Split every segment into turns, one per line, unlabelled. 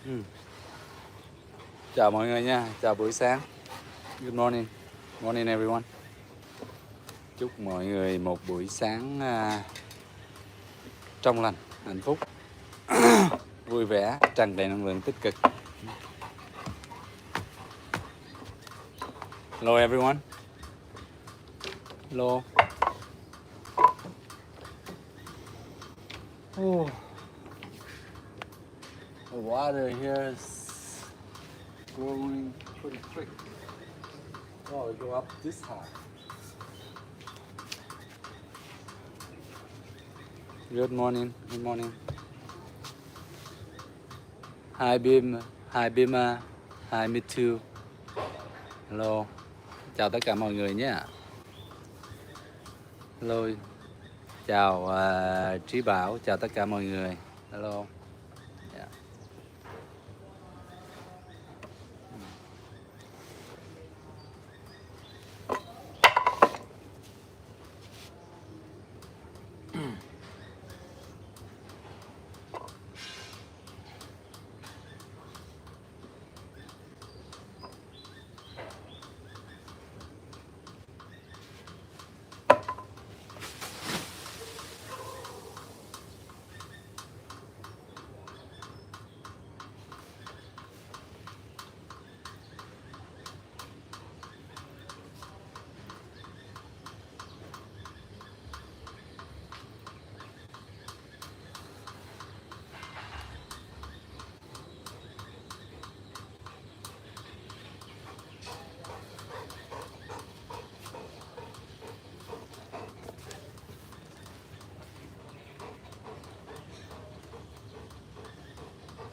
Ừ. Chào mọi người nha, chào buổi sáng. Good morning, morning everyone. Chúc mọi người một buổi sáng trong lành, hạnh phúc, vui vẻ, tràn đầy năng lượng tích cực. Hello everyone. Hello. Oh. The water here is growing pretty quick. Oh, it go up this high. Good morning, good morning. Hi Bim, hi Bima, hi Mitu. Hello. Chào tất cả mọi người nhé. Hello. Chào Trí Bảo, chào tất cả mọi người. Hello. Yeah.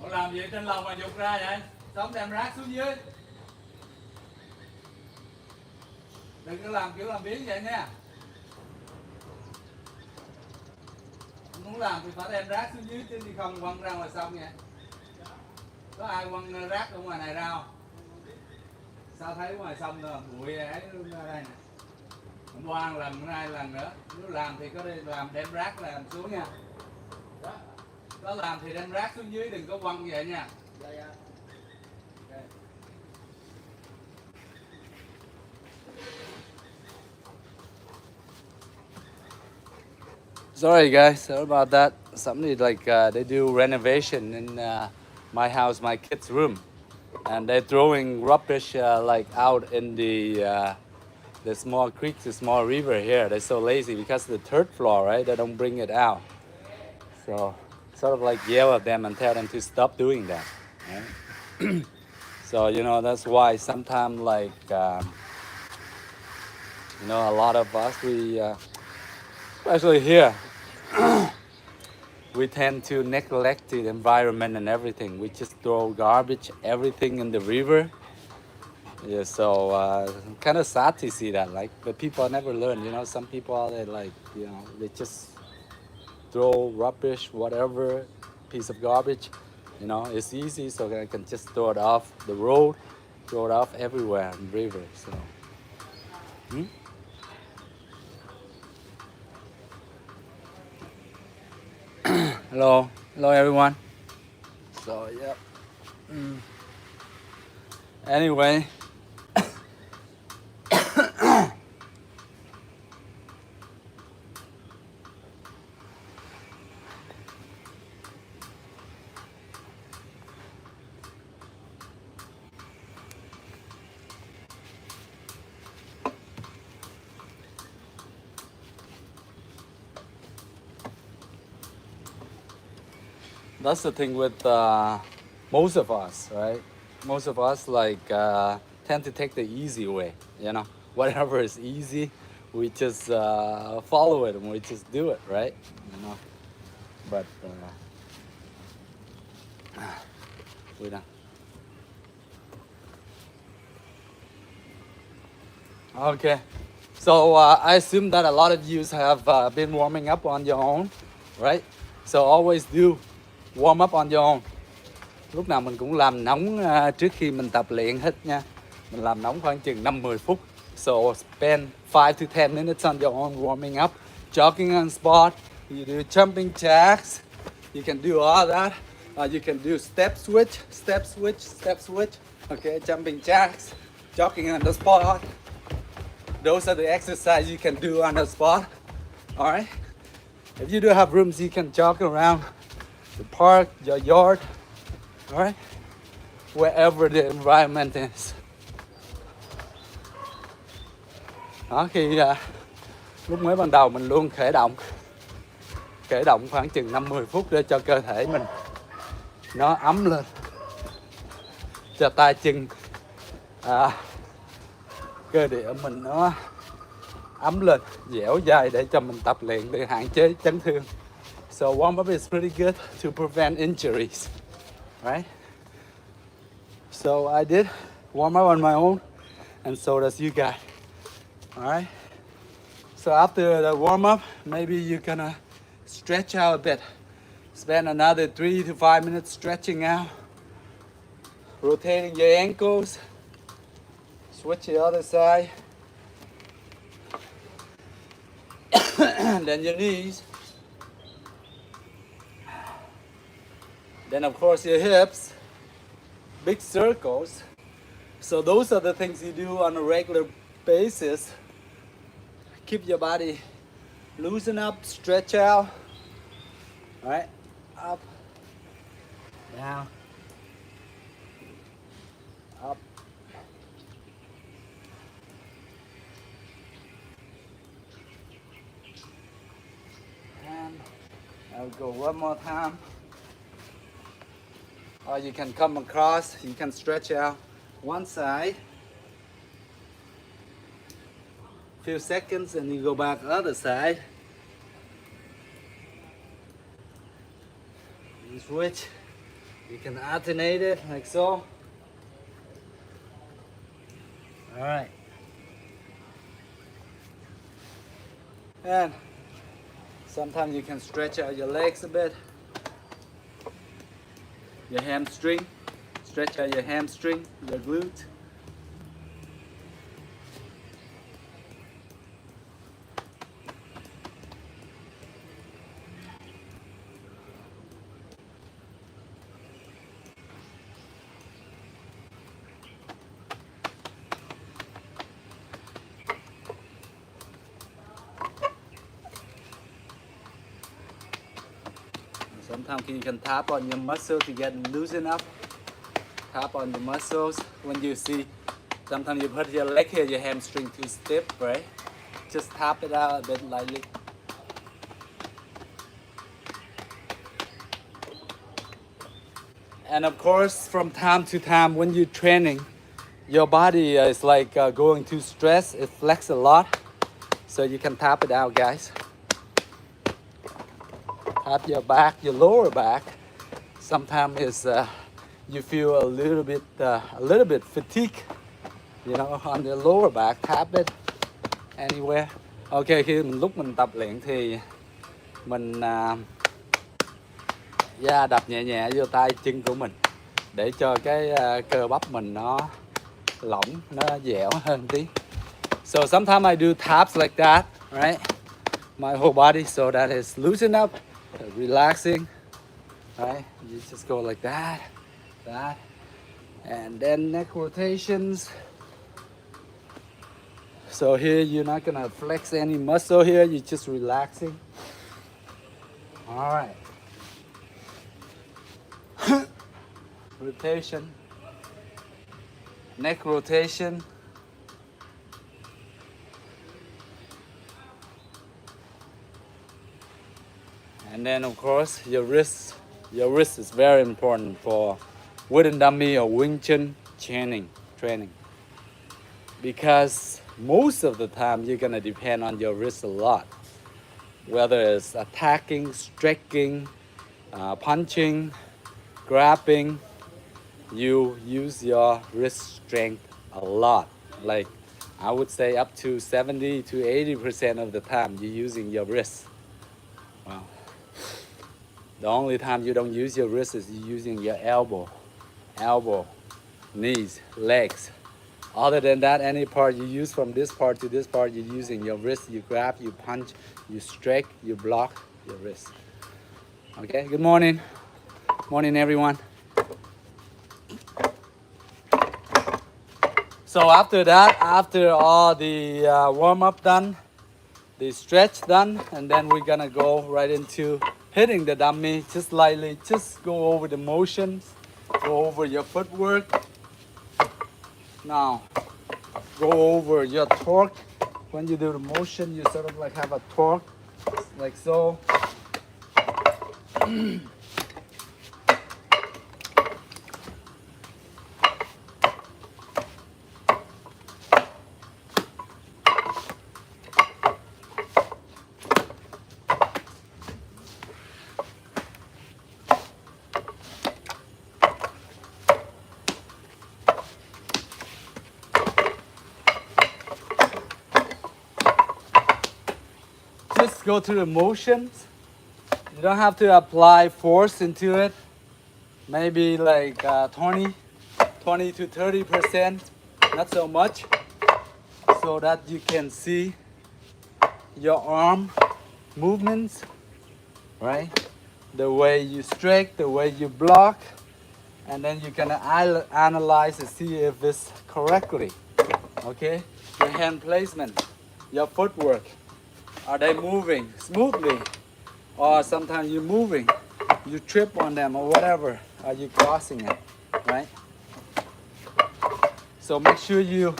Ủa làm gì trên lầu mà dục ra vậy? Sống đem rác xuống dưới. Đừng có làm kiểu làm biếng vậy nha. Muốn làm thì phải đem rác xuống dưới chứ không quăng ra ngoài sông nha. Có ai quăng rác ở ngoài này ra không? Sao thấy ngoài sông rồi, bụi ấy ra đây nè. Hôm qua lần nay lần nữa. Nếu làm thì có đi làm đem rác làm xuống nha. Đó. Có làm thì đem rác xuống dưới, đừng có quăng vậy nha. Okay. Sorry guys, sorry about that. Somebody they do renovation in my house, my kids' room, and they're throwing rubbish out in the small creek, the small river here. They're so lazy because the third floor, right? They don't bring it out. So sort of yell at them and tell them to stop doing that. Right? So that's why sometimes a lot of us especially here we tend to neglect the environment and everything. We just throw garbage, everything in the river. Yeah, so kind of sad to see that. But people never learn. Some people they just throw rubbish, whatever piece of garbage. It's easy, so I can just throw it off the road, throw it off everywhere in the river. So. Hello everyone. So yeah. Anyway. That's the thing with most of us, right? Most of us tend to take the easy way, Whatever is easy, we just follow it and we just do it, right? But we don't. Okay, so I assume that a lot of you have been warming up on your own, right? So always do warm up on your own. Lúc nào mình cũng làm nóng trước khi mình tập luyện hết nha. Mình làm nóng khoảng chừng 5-10 phút. So spend 5 to 10 minutes on your own warming up. Jogging on spot. You do jumping jacks. You can do all that. You can do step switch, step switch, step switch. Okay, jumping jacks, jogging on the spot. Those are the exercises you can do on the spot. All right. If you do have rooms, you can jog around the park, your yard. All right. Wherever the environment is. Đó, khi lúc mới ban đầu mình luôn khởi động khoảng chừng 50 phút để cho cơ thể mình nó ấm lên, cho tay chân cơ địa mình nó ấm lên, dẻo dai để cho mình tập luyện để hạn chế chấn thương. So warm up is pretty good to prevent injuries, right? So I did warm up on my own, and so does you guys. All right. So after the warm up, maybe you're gonna stretch out a bit. Spend another 3 to 5 minutes stretching out, rotating your ankles, switch the other side, then your knees, then of course your hips, big circles. So those are the things you do on a regular basis. Keep your body loosen up, stretch out. All right, up, down, up. And I'll go one more time. Or you can come across, you can stretch out one side. Few seconds and you go back the other side. You switch. You can alternate it like so. All right. And sometimes you can stretch out your legs a bit. Your hamstring. Stretch out your hamstring, your glute. Sometimes you can tap on your muscle to get loosened up. Tap on the muscles. When you see, sometimes you put your leg here, your hamstring too stiff, right? Just tap it out a bit lightly. And of course, from time to time, when you're training, your body is like going through stress. It flexes a lot. So you can tap it out, guys. Tap your back, your lower back. Sometimes it's you feel a little bit fatigue, you know, on the lower back. Tap it anywhere. Ok, khi lúc mình tập luyện thì mình đập nhẹ nhẹ vô tay chân của mình để cho cái cơ bắp mình nó lỏng, nó dẻo hơn tí. So sometimes I do taps like that, right? My whole body, so that is loosen up, relaxing, right? You just go like that, and then neck rotations. So here you're not gonna flex any muscle here, you're just relaxing. All right. Rotation, neck rotation. And then of course your wrist is very important for wooden dummy or Wing Chun training. Because most of the time you're gonna depend on your wrist a lot. Whether it's attacking, striking, punching, grabbing, you use your wrist strength a lot. Like I would say up to 70 to 80% of the time you're using your wrist. Wow. The only time you don't use your wrist is using your elbow, knees, legs. Other than that, any part you use from this part to this part, you're using your wrist. You grab, you punch, you strike, you block your wrist. Okay, good morning. Morning, everyone. So after that, after all the warm-up done, the stretch done, and then we're gonna go right into hitting the dummy just lightly. Just go over the motions, go over your footwork. Now, go over your torque. When you do the motion, you sort of like have a torque, like so. Just go through the motions. You don't have to apply force into it. Maybe like 20 to 30%, not so much, so that you can see your arm movements, right? The way you strike, the way you block, and then you can analyze and see if it's correctly, okay? Your hand placement, your footwork, are they moving smoothly? Or sometimes you're moving, you trip on them or whatever, are you crossing it, right? So make sure you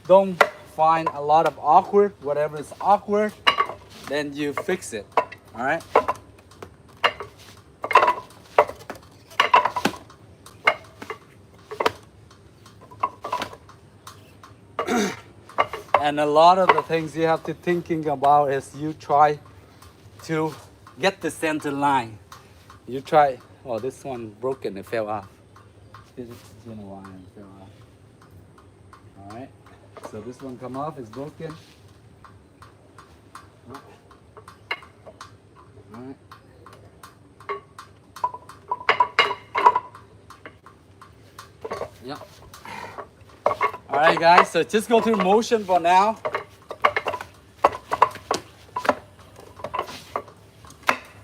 don't find a lot of awkward. Whatever is awkward, then you fix it, all right? And a lot of the things you have to thinking about is you try to get the center line. You try, oh, this one broken, it fell off. This is you know why it fell off. All right, so this one come off, it's broken. All right. Yeah. All right, guys, so just go through motion for now.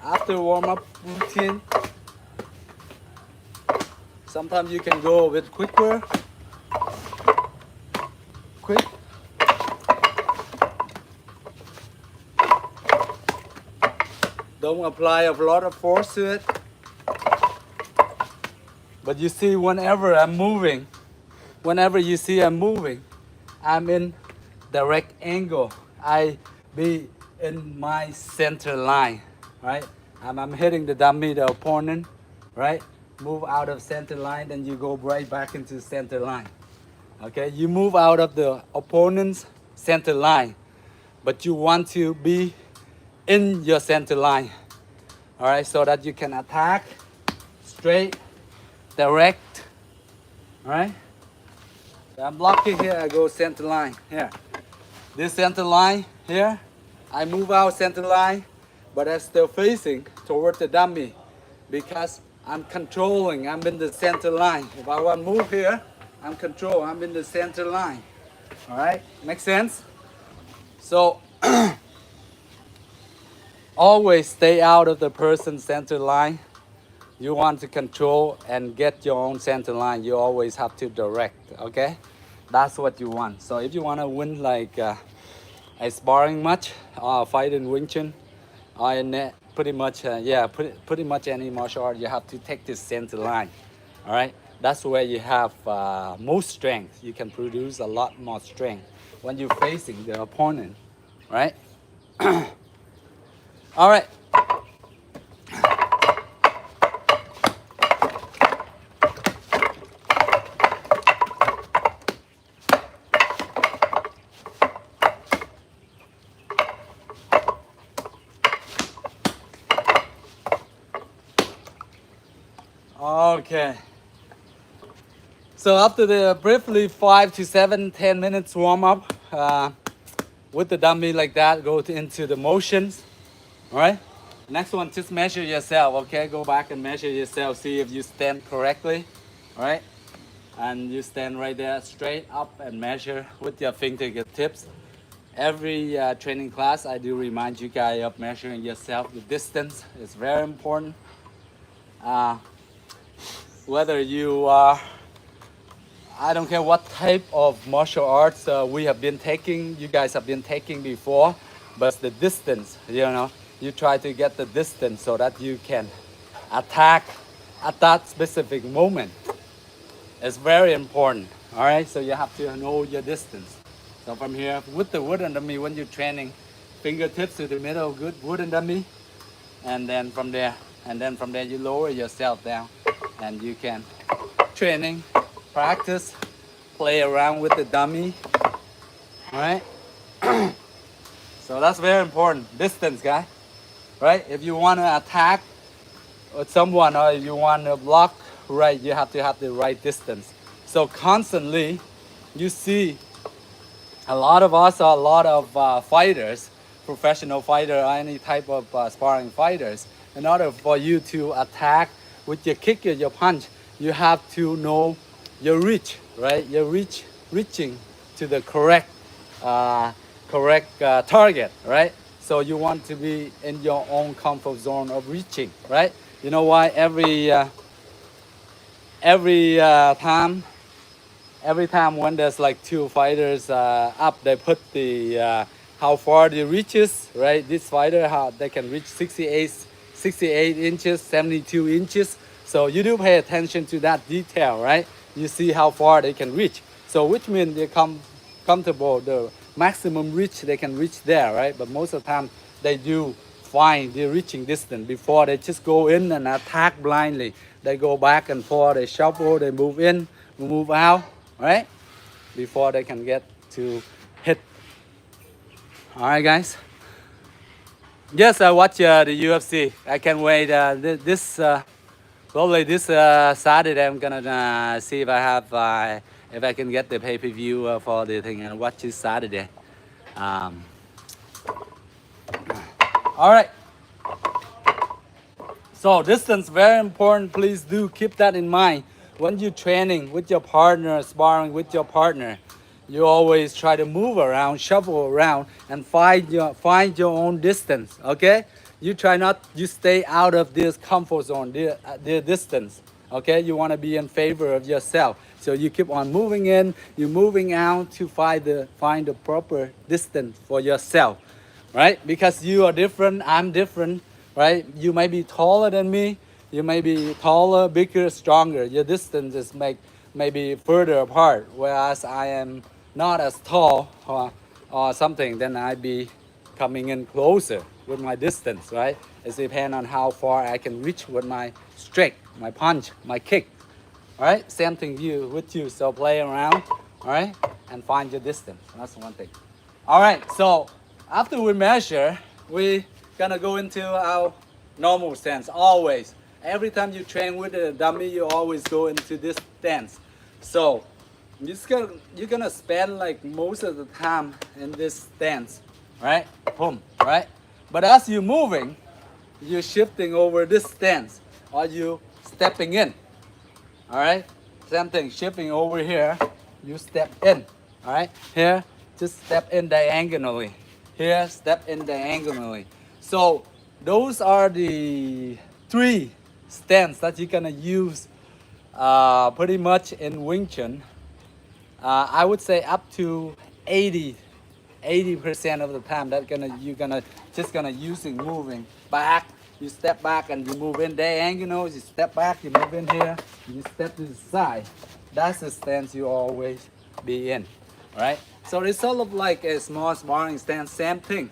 After warm-up routine, sometimes you can go a bit quicker. Quick. Don't apply a lot of force to it. But you see, whenever I'm moving, whenever you see I'm moving, I'm in direct angle. I be in my center line, right? I'm hitting the dummy, the opponent, right? Move out of center line, then you go right back into center line. Okay, you move out of the opponent's center line, but you want to be in your center line, all right, so that you can attack straight, direct, all right? So I'm blocking here, I go center line here. This center line here, I move out center line, but I'm still facing toward the dummy because I'm controlling, I'm in the center line. If I want to move here, I'm control, I'm in the center line. All right, make sense? So always stay out of the person's center line. You want to control and get your own center line, you always have to direct, okay? That's what you want. So if you want to win like a sparring match, fight in Wing Chun, or in pretty much, pretty much any martial art, you have to take this center line, all right? That's where you have most strength. You can produce a lot more strength when you're facing the opponent, right? All right. Okay. So after the briefly 5 to 7, 10 minutes warm up with the dummy like that, go into the motions. All right. Next one, just measure yourself. Okay, go back and measure yourself. See if you stand correctly. All right, and you stand right there straight up and measure with your fingertips. Every training class, I do remind you guys of measuring yourself. The distance is very important. Uh, whether you are, I don't care what type of martial arts we have been taking, you guys have been taking before, but the distance, you try to get the distance so that you can attack at that specific moment. It's very important. All right, so you have to know your distance. So from here, with the wooden dummy, when you're training, fingertips to the middle, good wooden dummy, and then from there, you lower yourself down, and you can training, practice, play around with the dummy. All right. So that's very important. Distance, guy. Right? If you want to attack with someone or if you want to block, right, you have to have the right distance. So constantly, you see a lot of us, a lot of fighters, professional fighter, or any type of sparring fighters. In order for you to attack with your kick or your punch, you have to know your reach, right? Your reaching to the correct target, right? So you want to be in your own comfort zone of reaching, right? You know why every time when there's like two fighters up, they put the how far the reaches, right? This fighter, how they can reach 68 inches, 72 inches. So you do pay attention to that detail, right? You see how far they can reach. So which means they comfortable, the maximum reach they can reach there, right? But most of the time they do find the reaching distance before they just go in and attack blindly. They go back and forth, they shuffle, they move in, move out, right? Before they can get to hit. All right, guys. Yes, I watch the UFC. I can't wait. Probably this Saturday, I'm gonna see if I have if I can get the pay-per-view for the thing and watch this Saturday. Um, all right. So distance very important. Please do keep that in mind when you're training with your partner, sparring with your partner. You always try to move around, shuffle around, and find your own distance. Okay? You try not, you stay out of this comfort zone, the distance. Okay? You want to be in favor of yourself. So you keep on moving in, you're moving out to find the proper distance for yourself. Right? Because you are different, I'm different. Right? You may be taller than me. You may be taller, bigger, stronger. Your distance is maybe further apart. Whereas I am not as tall or something, then I'd be coming in closer with my distance, right? It depends on how far I can reach with my strike, my punch, my kick. All right? Same thing with you. So play around, all right? And find your distance. That's one thing. All right, so after we measure, we gonna go into our normal stance always. Every time you train with a dummy, you always go into this stance. So you're gonna spend like most of the time in this stance, right? Boom, right? But as you're moving, you're shifting over this stance, or you stepping in. All right, same thing, shifting over here, you step in. All right, here, just step in diagonally. Here, step in diagonally. So those are the three stance that you're gonna use pretty much in Wing Chun. I would say up to 80% of the time that you're gonna using moving back. You step back and you move in diagonal. You step back, you move in here, you step to the side. That's the stance you always be in, right? So it's sort of like a small sparring stance, same thing,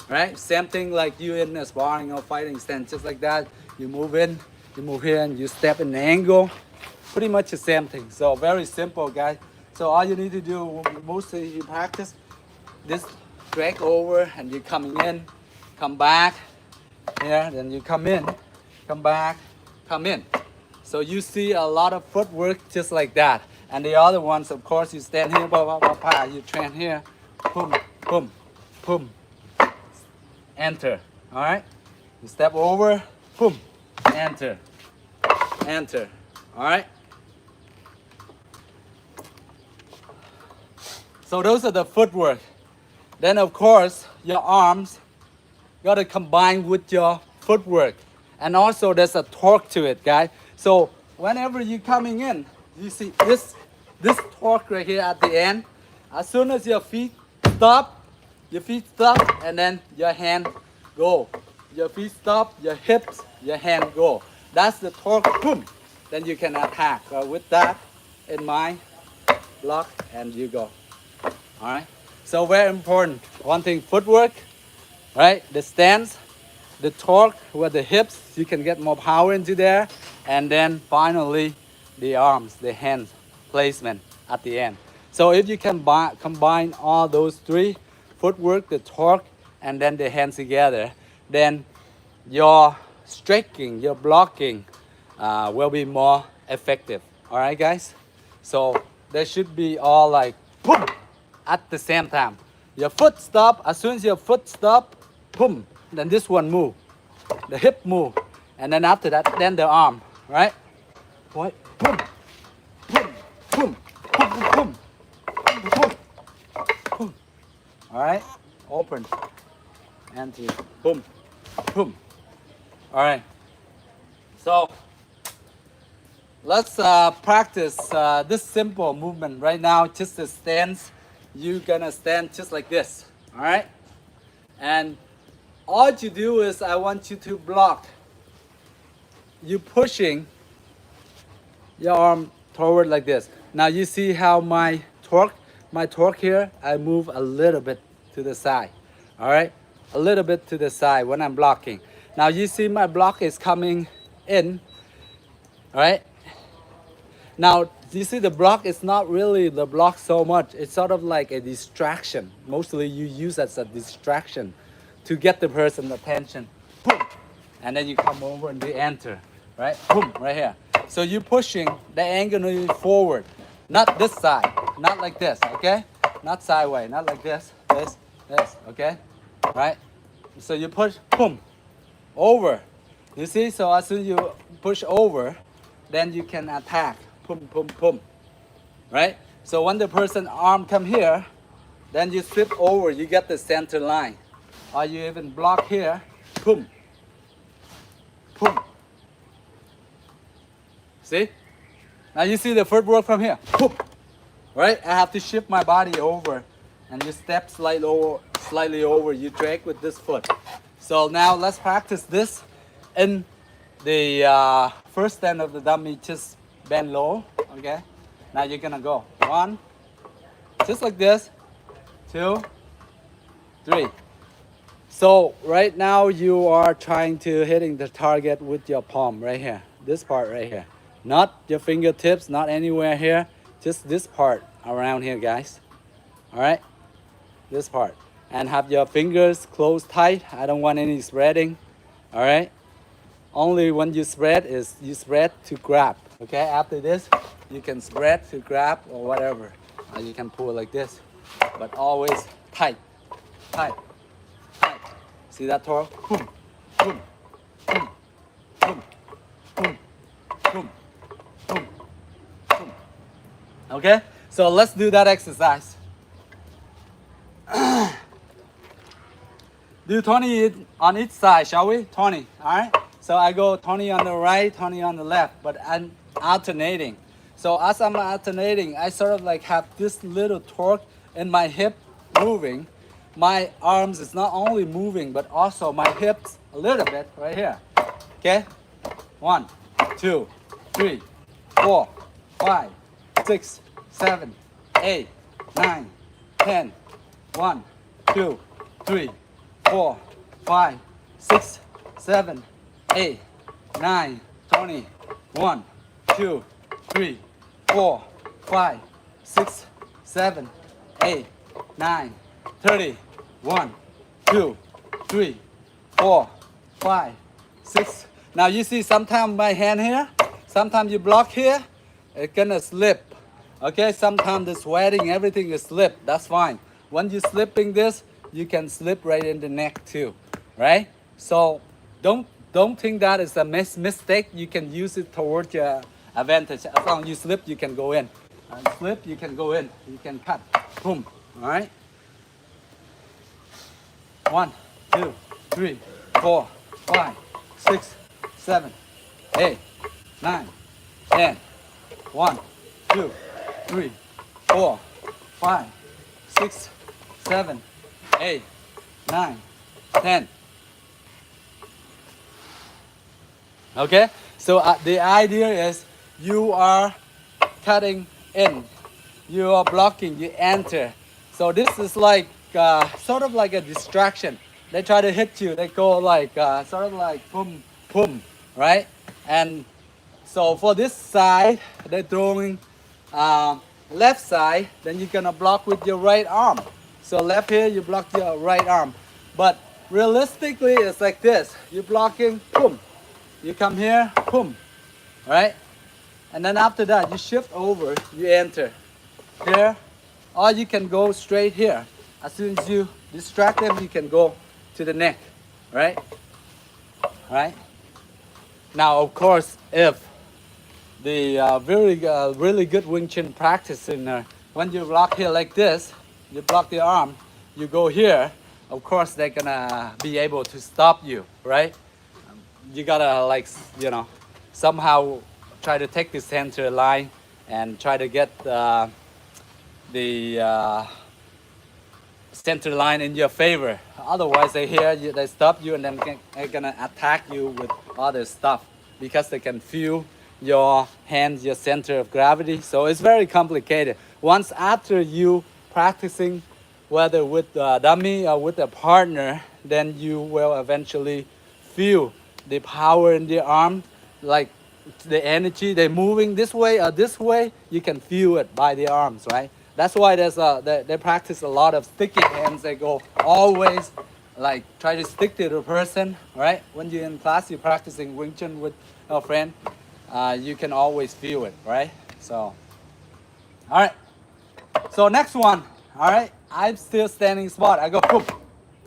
right? Same thing like you in a sparring or fighting stance, just like that. You move in, you move here, and you step in the angle. Pretty much the same thing. So very simple, guys. So all you need to do, mostly you practice this, drag over, and you're coming in, come back, here, then you come in, come back, come in. So you see a lot of footwork just like that. And the other ones, of course, you stand here, you train here, boom, boom, boom, enter, all right? You step over, boom, enter, enter, all right? So those are the footwork. Then of course, your arms gotta combine with your footwork. And also there's a torque to it, guys. So whenever you're coming in, you see this torque right here at the end. As soon as your feet stop, and then your hand go. Your feet stop, your hips, your hand go. That's the torque, boom. Then you can attack. With that in mind, block and you go. All right. So very important. One thing, footwork, right? The stance, the torque with the hips, you can get more power into there. And then finally, the arms, the hands placement at the end. So if you can combine all those three, footwork, the torque, and then the hands together, then your striking, your blocking will be more effective. All right, guys? So they should be all like boom at the same time. Your foot stop, as soon as your foot stop, boom, then this one move, the hip move, and then after that, then the arm, right? Boom, boom, boom, boom, boom, boom, boom, boom. All right, open, empty, boom, boom. All right, so let's practice this simple movement right now. Just the stance. You're gonna stand just like this. All right, and all you do is I want you to block. You pushing your arm forward like this. Now you see how my torque here, I move a little bit to the side. All right, a little bit to the side when I'm blocking. Now you see my block is coming in. All right. Now you see the block is not really the block so much. It's sort of like a distraction. Mostly you use as a distraction to get the person's attention. Boom. And then you come over and you enter. Right? Boom, right here. So you're pushing the angle forward. Not this side. Not like this, okay? Not sideways. Not like this. This, okay? Right? So you push, boom, over. You see? So as soon as you push over, then you can attack. Boom, boom, boom. Right? So when the person's arm come here, then you flip over, you get the center line. Or you even block here, boom, boom. See? Now you see the footwork from here, boom. Right? I have to shift my body over and you step slightly over, you drag with this foot. So now let's practice this in the first stand of the dummy, just bend low, okay? Now you're gonna go 1, just like this, 2, 3. So right now you are trying to hitting the target with your palm right here, this part right here. Not your fingertips, not anywhere here, just this part around here, guys. All right, this part. And have your fingers closed tight. I don't want any spreading, all right? Only when you spread is you spread to grab, okay? After this, you can spread to grab or whatever. You can pull like this, but always tight, tight, tight. See that torque? Boom, boom, boom, boom, boom, boom, boom, boom. Okay? So let's do that exercise. Do 20 on each side, shall we? 20, all right? So I go 20 on the right, 20 on the left, but I'm alternating. So as I'm alternating, I sort of like have this little torque in my hip moving. My arms is not only moving, but also my hips a little bit right here. Okay? 1, 2, 3, 4, 5, 6, 7, 8, 9, 10. 1, 2, 3, 4, 5, 6, 7, 8, 9, 20. 1, 2, 3, 4, 5, 6, 7, 8, 9, 30. 1, 2, 3, 4, 5, 6. Now you see sometimes my hand here, sometimes you block here, it's gonna slip. Okay, sometimes the sweating, everything is slip, that's fine. When you're slipping this, you can slip right in the neck too, right? So don't think that is a mistake. You can use it towards your advantage. As long as you slip, you can go in. Slip, you can go in. You can cut. Boom. All right. 1, 2, 3, 4, 5, 6, 7, 8, 9, 10. 1, 2, 3, 4, 5, 6, 7, 8, 9, 10. Okay, so the idea is you are cutting in, you are blocking, you enter. So this is like sort of like a distraction. They try to hit you, they go like sort of like boom, boom, right? And so for this side, they're throwing left side, then you're gonna block with your right arm. So left here, you block your right arm. But realistically, it's like this. You're blocking, boom. You come here, boom, right? And then after that, you shift over, you enter here, or you can go straight here. As soon as you distract them, you can go to the neck, right? Right? Now, of course, if the really good Wing Chun practitioner, when you block here like this, you block the arm, you go here, of course they're gonna be able to stop you, right? You gotta like, you know, somehow try to take the center line and try to get the center line in your favor. Otherwise they hear you, they stop you, and then they're gonna attack you with other stuff because they can feel your hands, your center of gravity. So it's very complicated. Once after you practicing, whether with the dummy or with a partner, then you will eventually feel the power in the arm, like the energy, they're moving this way or this way, you can feel it by the arms, right? That's why they practice a lot of sticky hands. They go always like try to stick to the person, right? When you're in class, you're practicing Wing Chun with a friend, you can always feel it, right? So, all right. So next one, all right? I'm still standing spot. I go boom,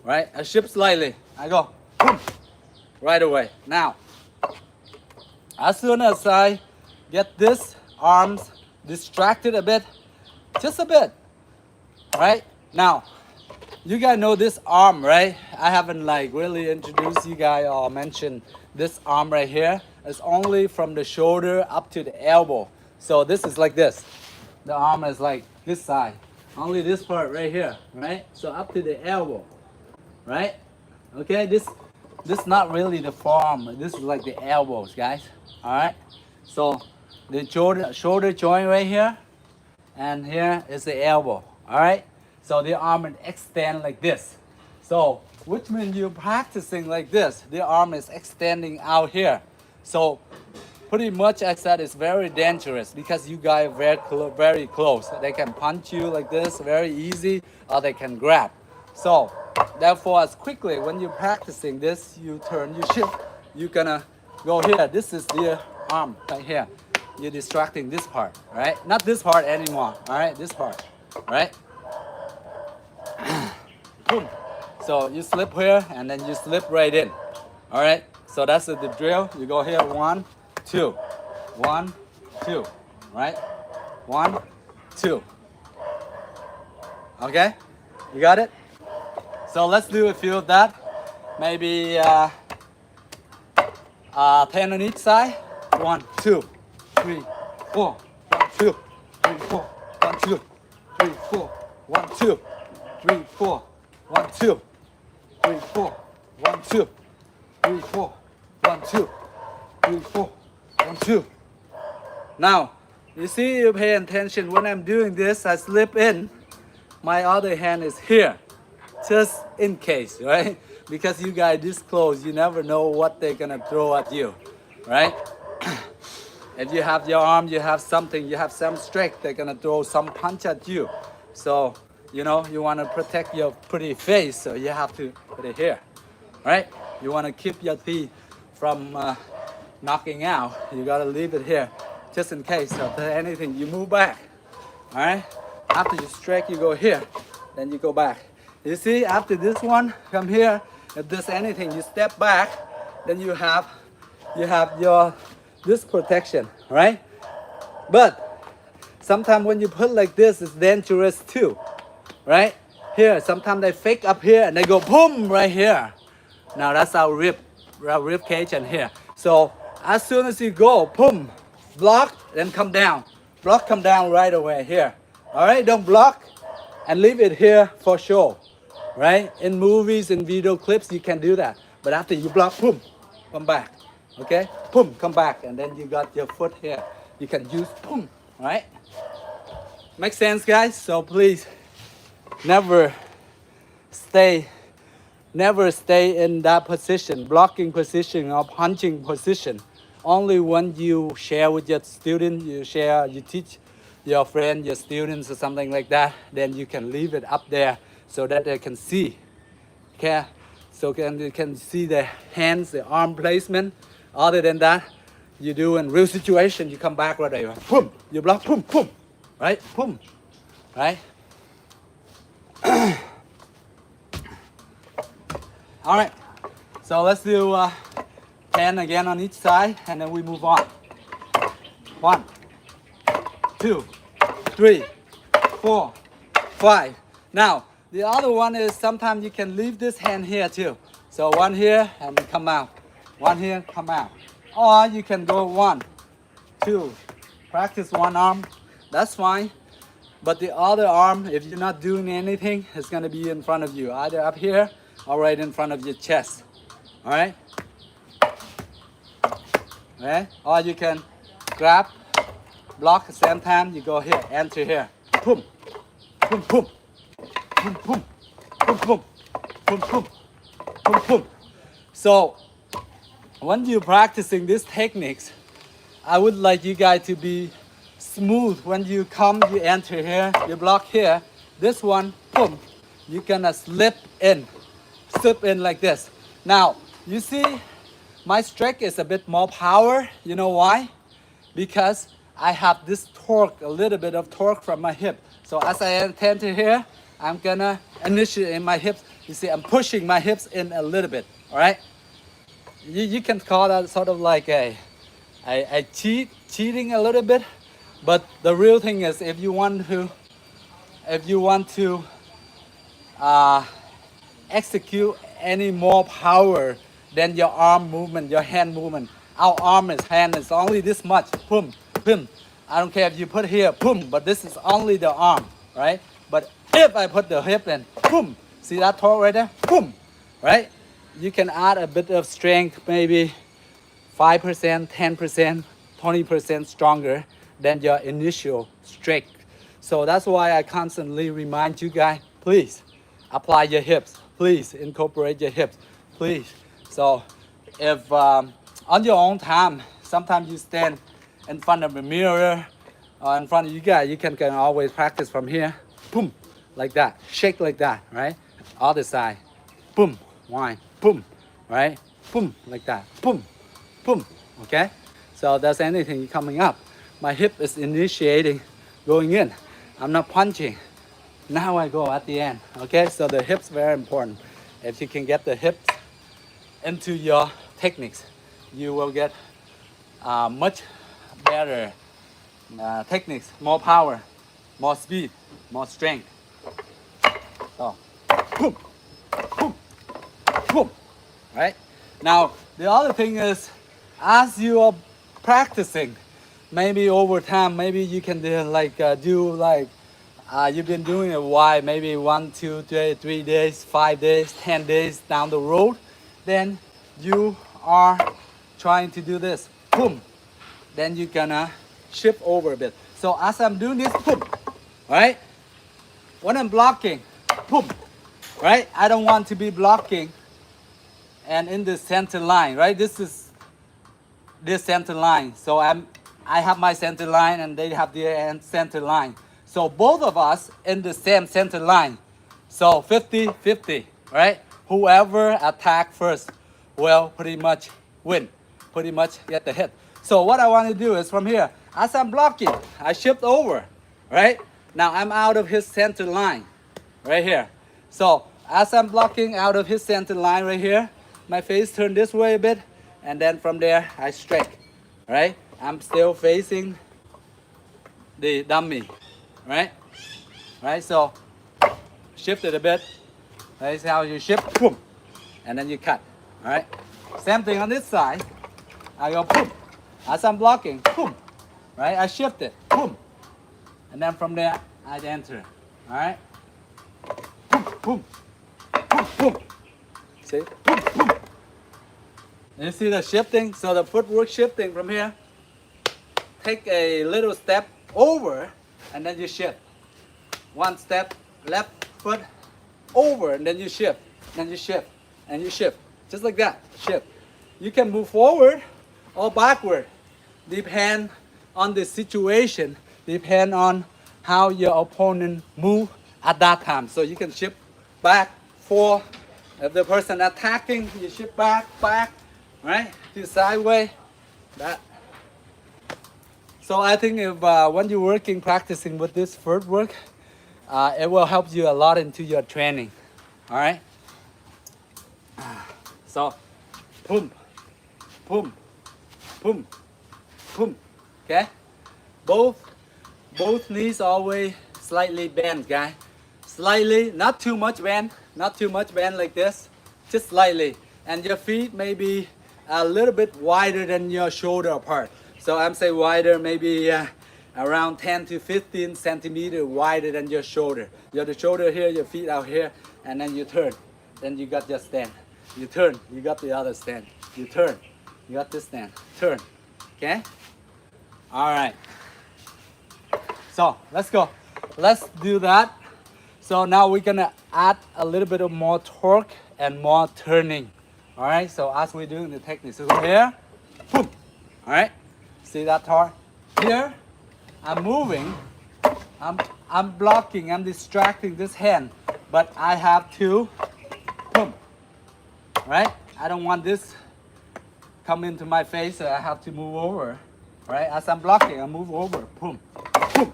right? I shift slightly. I go boom, right away. Now, as soon as I get this arms distracted a bit, just a bit, right? Now, you guys know this arm, right? I haven't like really introduced you guys or mentioned this arm right here. It's only from the shoulder up to the elbow. So this is like this. The arm is like this side. Only this part right here, right? So up to the elbow, right? Okay, this not really the forearm. This is like the elbows, guys. All right. So the shoulder joint right here, and here is the elbow. All right. So the arm will extend like this. So which means you're practicing like this. The arm is extending out here. So pretty much I said it's very dangerous because you guys are very close. They can punch you like this very easy, or they can grab. So therefore, as quickly when you're practicing this, you turn, you shift, you're gonna go here. This is the arm right here. You're distracting this part, right? Not this part anymore, all right? This part, right? Boom. So you slip here and then you slip right in, all right? So that's the drill. You go here, 1, 2, 1, 2, right? 1, 2. Okay, you got it? So let's do a few of that. Maybe 10 on each side. 1, 2, 3, 4. 1, 2, 3, 4. 1, 2, 3, 4. 1, 2, 3, 4. 1, 2, 3, 4. 1, 2, 3, 4. 1, 2, 3, 4. 1, 2. Now, you see, you pay attention when I'm doing this, I slip in. My other hand is here, just in case, right? Because you guys this close, you never know what they're gonna throw at you, right? If you have your arm, you have something, you have some strength, they're gonna throw some punch at you. So, you know, you wanna protect your pretty face, so you have to put it here, right? You wanna keep your teeth from knocking out, you gotta leave it here, just in case. So if there's anything, you move back, all right? After you stretch, you go here, then you go back. You see, after this one, come here. If there's anything, you step back, then you have your this protection, right? But sometimes when you put like this, it's dangerous too, right? Here, sometimes they fake up here and they go boom right here. Now that's our rib cage and here. So as soon as you go, boom, block, then come down. Block, come down right away here. All right, don't block and leave it here for sure. Right? In movies and video clips, you can do that. But after you block, boom, come back. Okay? Boom, come back. And then you got your foot here. You can use boom, right? Make sense, guys? So please never stay in that position, blocking position or punching position. Only when you share with your student, you teach your friend, your students or something like that, then you can leave it up there so that they can see. Okay? So they can see the hands, the arm placement. Other than that, you do in real situation, you come back right away. Boom, you block, boom, boom, right? Boom, right? All right, so let's do 10 again on each side, and then we move on. 1, 2, 3, 4, 5. Now, the other one is sometimes you can leave this hand here too. So one here and come out. One here, come out. Or you can go 1, 2, practice one arm. That's fine. But the other arm, if you're not doing anything, it's gonna be in front of you, either up here or right in front of your chest. All right? Okay? Or you can grab, block at the same time, you go here, enter here. Boom, boom, boom, boom, boom, boom, boom, boom, boom, boom, boom. So, when you're practicing these techniques, I would like you guys to be smooth. When you come, you enter here, you block here. This one, boom, you're gonna slip in like this. Now, you see, my strike is a bit more power. You know why? Because I have this torque, a little bit of torque from my hip. So as I enter here, I'm gonna initiate in my hips. You see, I'm pushing my hips in a little bit, all right? You can call that sort of like a cheating a little bit, but the real thing is if you want to execute any more power than your arm movement, your hand movement. Our hand is only this much, boom, boom. I don't care if you put here, boom, but this is only the arm, right? But if I put the hip in, boom, see that torque right there, boom, right? You can add a bit of strength, maybe 5%, 10%, 20% stronger than your initial strength. So that's why I constantly remind you guys, please apply your hips. Please incorporate your hips, please. So if on your own time, sometimes you stand in front of a mirror or in front of you guys, you can always practice from here, boom, like that, shake like that, right? Other side, boom, one, boom, right? Boom, like that, boom, boom, okay? So that's anything coming up. My hip is initiating, going in. I'm not punching. Now I go at the end, okay? So the hips very important. If you can get the hips into your techniques, you will get much better techniques, more power, more speed, more strength. So, boom, boom, boom, right? Now, the other thing is, as you are practicing, maybe over time, maybe you can you've been doing it a while, maybe 1, 2, 3 days, 5 days, 10 days down the road, then you are trying to do this, boom, then you're gonna shift over a bit. So as I'm doing this, boom, right? When I'm blocking, boom, right? I don't want to be blocking and in the center line, right? This is this center line. So I have my center line and they have their center line. So both of us in the same center line. So 50-50, right? Whoever attack first will pretty much win, pretty much get the hit. So what I want to do is from here, as I'm blocking, I shift over, right? Now I'm out of his center line, right here. So as I'm blocking out of his center line right here, my face turn this way a bit, and then from there I strike, right? I'm still facing the dummy, right? Right, so shift it a bit. That's how you shift, boom, and then you cut, all right? Same thing on this side. I go boom. As I'm blocking, boom. Right? I shift it, boom. And then from there, I enter. All right? Boom, boom, boom, boom. See? Boom, boom. You see the shifting? So the footwork shifting from here. Take a little step over, and then you shift. One step, left foot over, and then you shift. Then you shift, and you shift. Just like that, shift. You can move forward or backward. Depend on the situation. Depend on how your opponent move at that time. So you can shift back, forth. If the person attacking, you shift back, right? To sideways, that. So I think if when you're working, practicing with this footwork, it will help you a lot into your training. All right. So, boom, boom, boom, boom. Okay. Both knees always slightly bent, guys. Slightly, not too much bend, not too much bend like this, just slightly. And your feet may be a little bit wider than your shoulder apart. So I'm saying wider, maybe around 10 to 15 centimeters wider than your shoulder. You have the shoulder here, your feet out here, and then you turn. Then you got your stand. You turn, you got the other stand. You turn, you got this stand. Turn, okay? All right. So let's go. Let's do that. So now we're gonna add a little bit of more torque and more turning. All right, so as we're doing the technique, so here, boom. All right, see that torque? Here, I'm moving, I'm blocking, I'm distracting this hand, but I have to, boom. All right, I don't want this come into my face, so I have to move over. All right, as I'm blocking, I move over, boom, boom,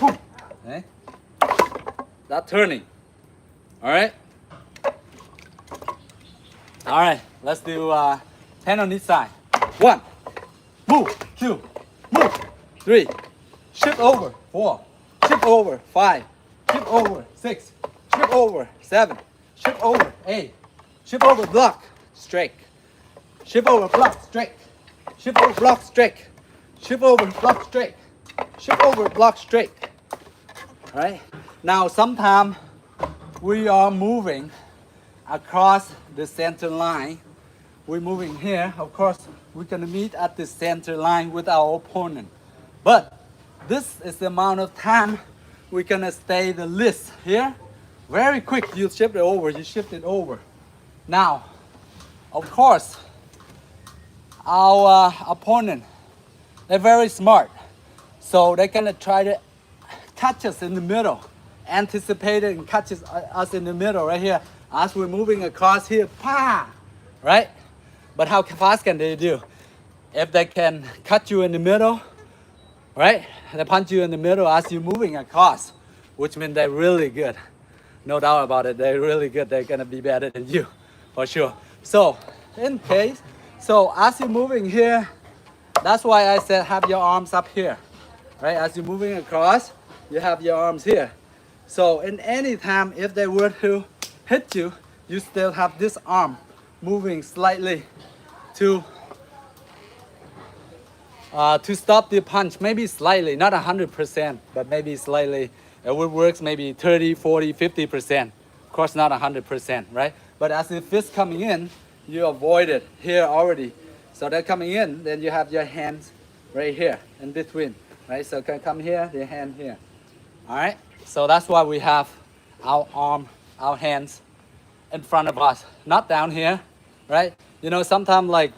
boom. Okay. That turning. All right. All right. Let's do 10 on each side. 1, move. 2, move. 3, shift over. 4, shift over. 5, shift over. 6, shift over. 7, shift over. 8, shift over. Block. Straight. Shift over. Block. Straight. Shift over. Block. Straight. Shift over. Block. Straight. Shift over. Block. Straight. All right. Now, sometimes we are moving across the center line. We're moving here. Of course, we're going to meet at the center line with our opponent. But this is the amount of time we're going to stay the list here. Very quick. You shift it over. You shift it over. Now, of course, our opponent, they're very smart. So they're going to try to catch us in the middle. Anticipate it and catches us in the middle right here as we're moving across here, right? But how fast can they do? If they can cut you in the middle, right? They punch you in the middle as you're moving across, which means they're really good. No doubt about it, they're really good. They're gonna be better than you, for sure. So, in case, so as you're moving here, that's why I said have your arms up here, right? As you're moving across, you have your arms here. So in any time, if they were to hit you, you still have this arm moving slightly to stop the punch. Maybe slightly, not 100%, but maybe slightly. It would work maybe 30, 40, 50%. Of course, not 100%, right? But as the fist coming in, you avoid it here already. So they're coming in, then you have your hands right here in between, right? So can come here, the hand here. All right, so that's why we have our arm, our hands in front of us, not down here, right? You know, sometimes like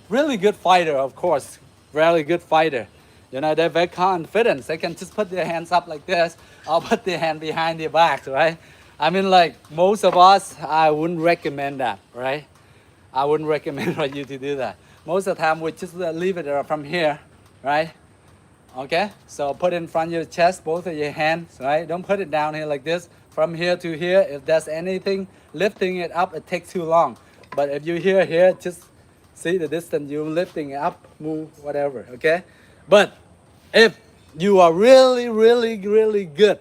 really good fighter, of course, really good fighter. You know, they're very confident. They can just put their hands up like this or put their hand behind their backs, right? I mean, like most of us, I wouldn't recommend that, right? I wouldn't recommend for you to do that. Most of the time, we just leave it from here, right? Okay, so put it in front of your chest, both of your hands, right? Don't put it down here like this. From here to here, if there's anything, lifting it up, it takes too long. But if you here, just see the distance, you're lifting it up, move, whatever, okay? But if you are really, really, really good,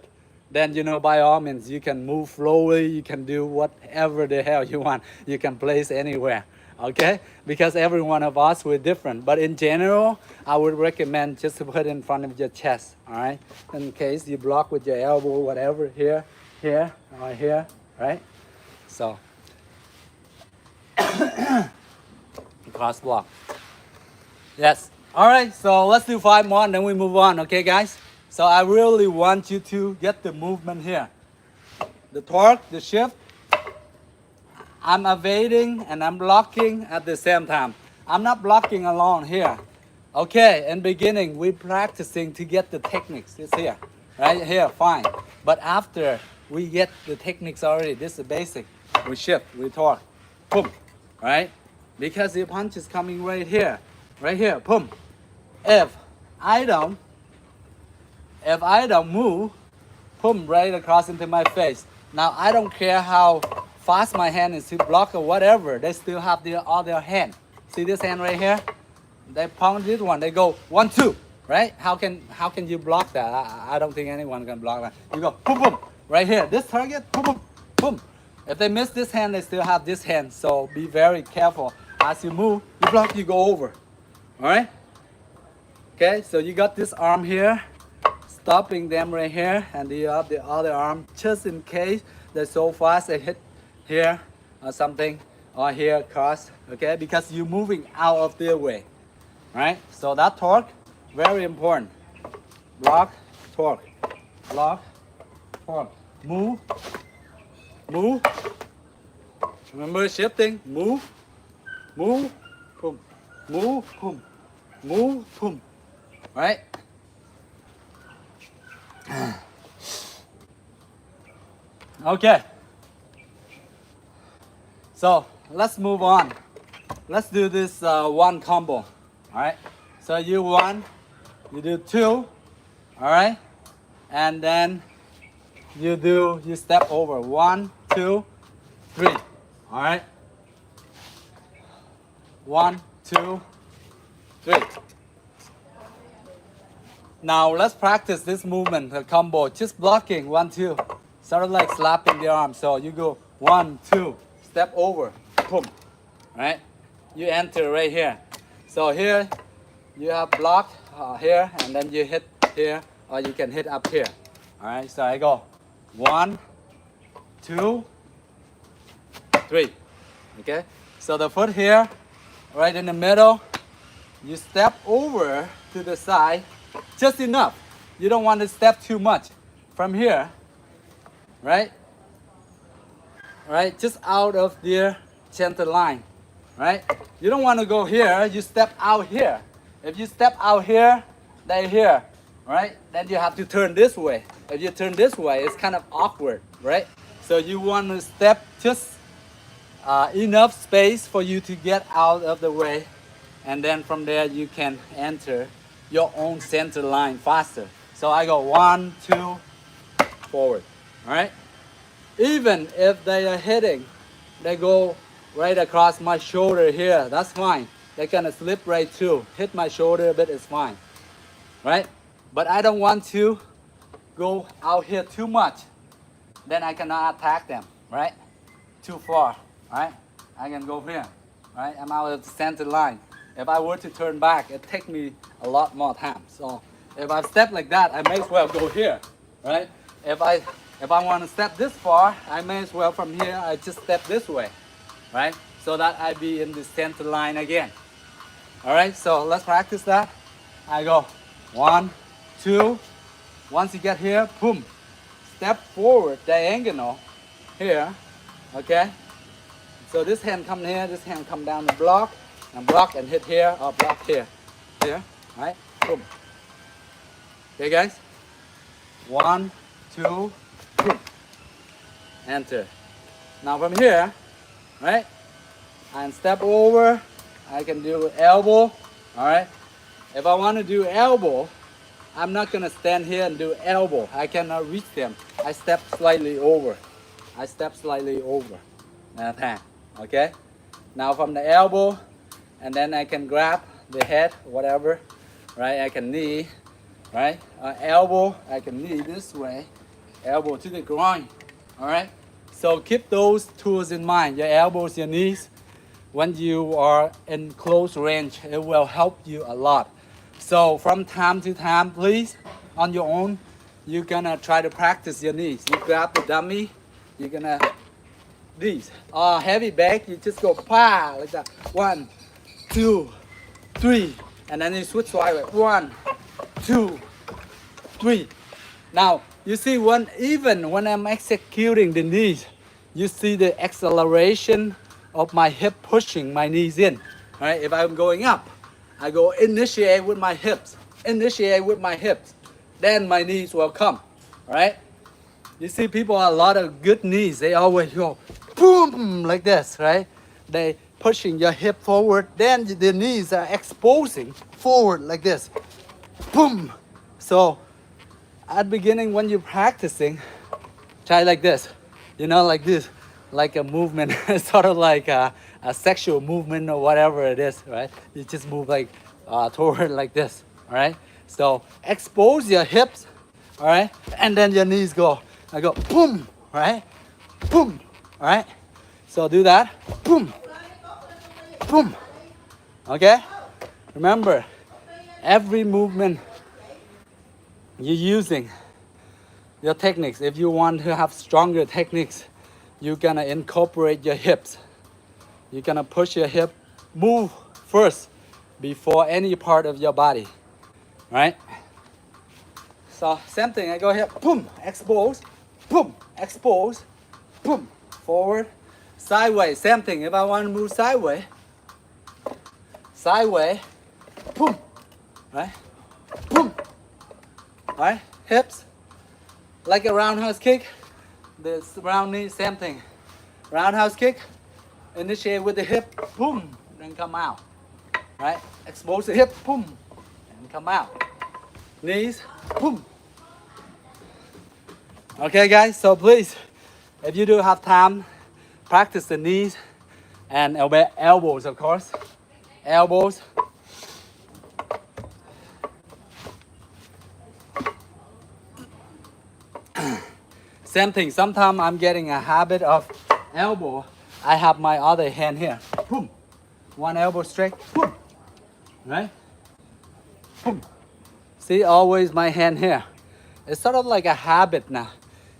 then, you know, by all means, you can move slowly, you can do whatever the hell you want. You can place anywhere, Okay, because every one of us we're different, but in general I would recommend just to put in front of your chest. All right, in case you block with your elbow, whatever, here, or here, right? So cross block. Yes. All right, so let's do 5 more and then we move on. Okay, guys, so I really want you to get the movement here, the torque, the shift. I'm evading and I'm blocking at the same time. I'm not blocking alone here. Okay, in beginning, we're practicing to get the techniques. It's here, right here, fine. But after we get the techniques already, this is basic. We shift, we torque, boom, right? Because the punch is coming right here, boom. If I don't move, boom, right across into my face. Now I don't care how fast my hand is to block or whatever, they still have their other hand. See this hand right here? They pound this one, they go 1, 2, right? How can you block that? I don't think anyone can block that. You go boom, boom, right here. This target, boom, boom, boom. If they miss this hand, they still have this hand. So be very careful. As you move, you block, you go over. All right? Okay, so you got this arm here, stopping them right here, and you have the other arm just in case they're so fast they hit here or something, or here cross, okay, because you're moving out of their way, right? So that torque, very important. Block, torque, block, torque, move, move. Remember shifting, move, move, boom, move, boom, move, boom, right? Okay. So let's move on. Let's do this one combo. All right. So you 1, you do 2. All right. And then you step over 1, 2, 3. All right. 1, 2, 3. Now let's practice this movement, the combo. Just blocking 1, 2. Sort of like slapping the arm. So you go 1, 2. Step over, boom, right? You enter right here. So here, you have block here, and then you hit here, or you can hit up here. All right, so I go 1, 2, 3, okay? So the foot here, right in the middle, you step over to the side, just enough. You don't want to step too much. From here, right? Right, just out of their center line, right? You don't want to go here, you step out here. If you step out here, they're here, right? Then you have to turn this way. If you turn this way, it's kind of awkward, right? So you want to step just enough space for you to get out of the way, and then from there you can enter your own center line faster. So I go 1, 2, forward, all right? Even if they are hitting, they go right across my shoulder here, that's fine. They kind of slip right through. Hit my shoulder a bit is fine, right? But I don't want to go out here too much. Then I cannot attack them, right? Too far, right? I can go here, right? I'm out of the center line. If I were to turn back, it takes me a lot more time. So if I step like that, I may as well go here, right? If I want to step this far, I may as well from here, I just step this way, right? So that I be in the center line again. All right, so let's practice that. I go 1, 2. Once you get here, boom. Step forward, diagonal, here, okay? So this hand come here, this hand come down and block and hit here, or block here, right? Boom. Okay, guys? 1, 2, boom. Enter. Now from here, right? And step over. I can do elbow. All right. If I want to do elbow, I'm not gonna stand here and do elbow. I cannot reach them. I step slightly over. That hand. Okay. Now from the elbow, and then I can grab the head, whatever. Right. I can knee. Right. Elbow. I can knee this way. Elbow to the groin. All right. So keep those tools in mind. Your elbows, your knees. when you are in close range. It will help you a lot. So from time to time, please, on your own, you're gonna try to practice your knees. You grab the dummy, you're gonna these heavy bag, you just go pa like that. 1, 2, 3, and then you switch side. 1, 2, 3. Now you see even when I'm executing the knees, you see the acceleration of my hip pushing my knees in. All right, if I'm going up, I go initiate with my hips, initiate with my hips, then my knees will come. All right. You see people a lot of good knees, they always go boom like this, right? They pushing your hip forward, then the knees are exposing forward like this. Boom. So at beginning when you're practicing, try like this. You know, like this, like a movement, sort of like a sexual movement or whatever it is, right? You just move like toward like this, all right? So expose your hips, all right? And then your knees go. I go boom, right? Boom, all right? So do that, boom, boom, okay? Remember, every movement you're using your techniques. If you want to have stronger techniques, you're gonna incorporate your hips. You're gonna push your hip, move first before any part of your body, right? So same thing, I go here, boom, expose, boom, expose, boom, forward, sideways, same thing. If I want to move sideways, boom, right, boom, right, hips, like a roundhouse kick, this round knee, same thing. Roundhouse kick, initiate with the hip, boom, then come out, right, expose the hip, boom, and come out. Knees, boom. Okay guys, so please, if you do have time, practice the knees and elbows, of course. Elbows. Same thing, sometimes I'm getting a habit of elbow. I have my other hand here, boom. One elbow straight, boom, right? Boom. See, always my hand here. It's sort of like a habit now.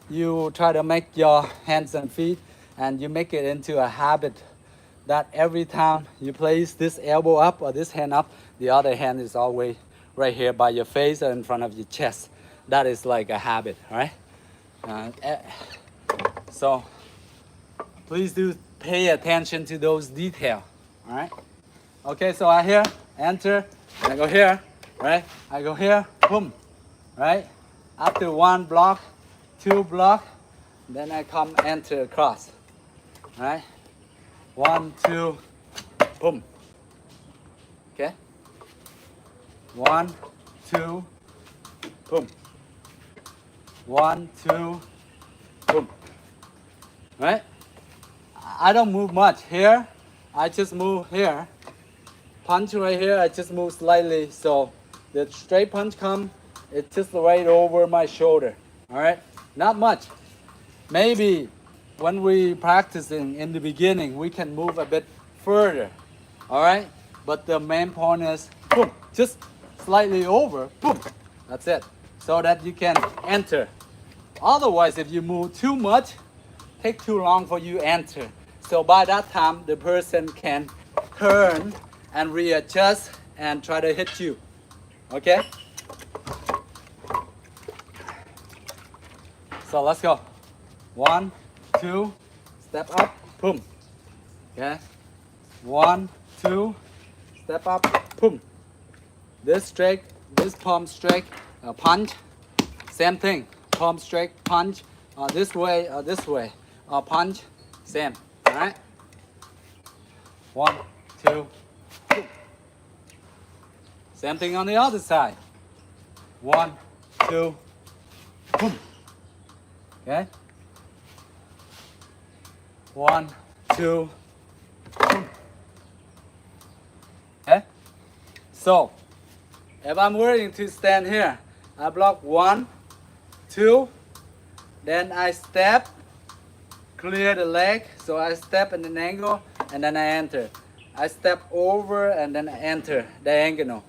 You try to make your hands and feet and you make it into a habit that every time you place this elbow up or this hand up, the other hand is always right here by your face or in front of your chest. That is like a habit, right? So please do pay attention to those details, all right? Okay, so I here, enter, I go here, right? I go here, boom, right? After one block, two block, then I come enter across, right? 1, 2, boom. Okay? 1, 2, boom. 1, 2, boom. Right? I don't move much here. I just move here. Punch right here, I just move slightly. So the straight punch come, it's just right over my shoulder. All right? Not much. Maybe when we practicing in the beginning, we can move a bit further. All right? But the main point is, boom, just slightly over, boom. That's it. So that you can enter. Otherwise, if you move too much, take too long for you enter. So by that time, the person can turn and readjust and try to hit you. Okay? So let's go. 1, 2, step up, boom. Okay? 1, 2, step up, boom. This straight, this palm straight, punch. Same thing. Palm straight, punch. This way, punch. Same. All right? 1, 2, boom. Same thing on the other side. 1, 2, boom. Okay? 1, 2, boom. Okay? So, if I'm willing to stand here, I block 1, 2, then I step, clear the leg, so I step in an angle, and then I enter. I step over and then I enter diagonal.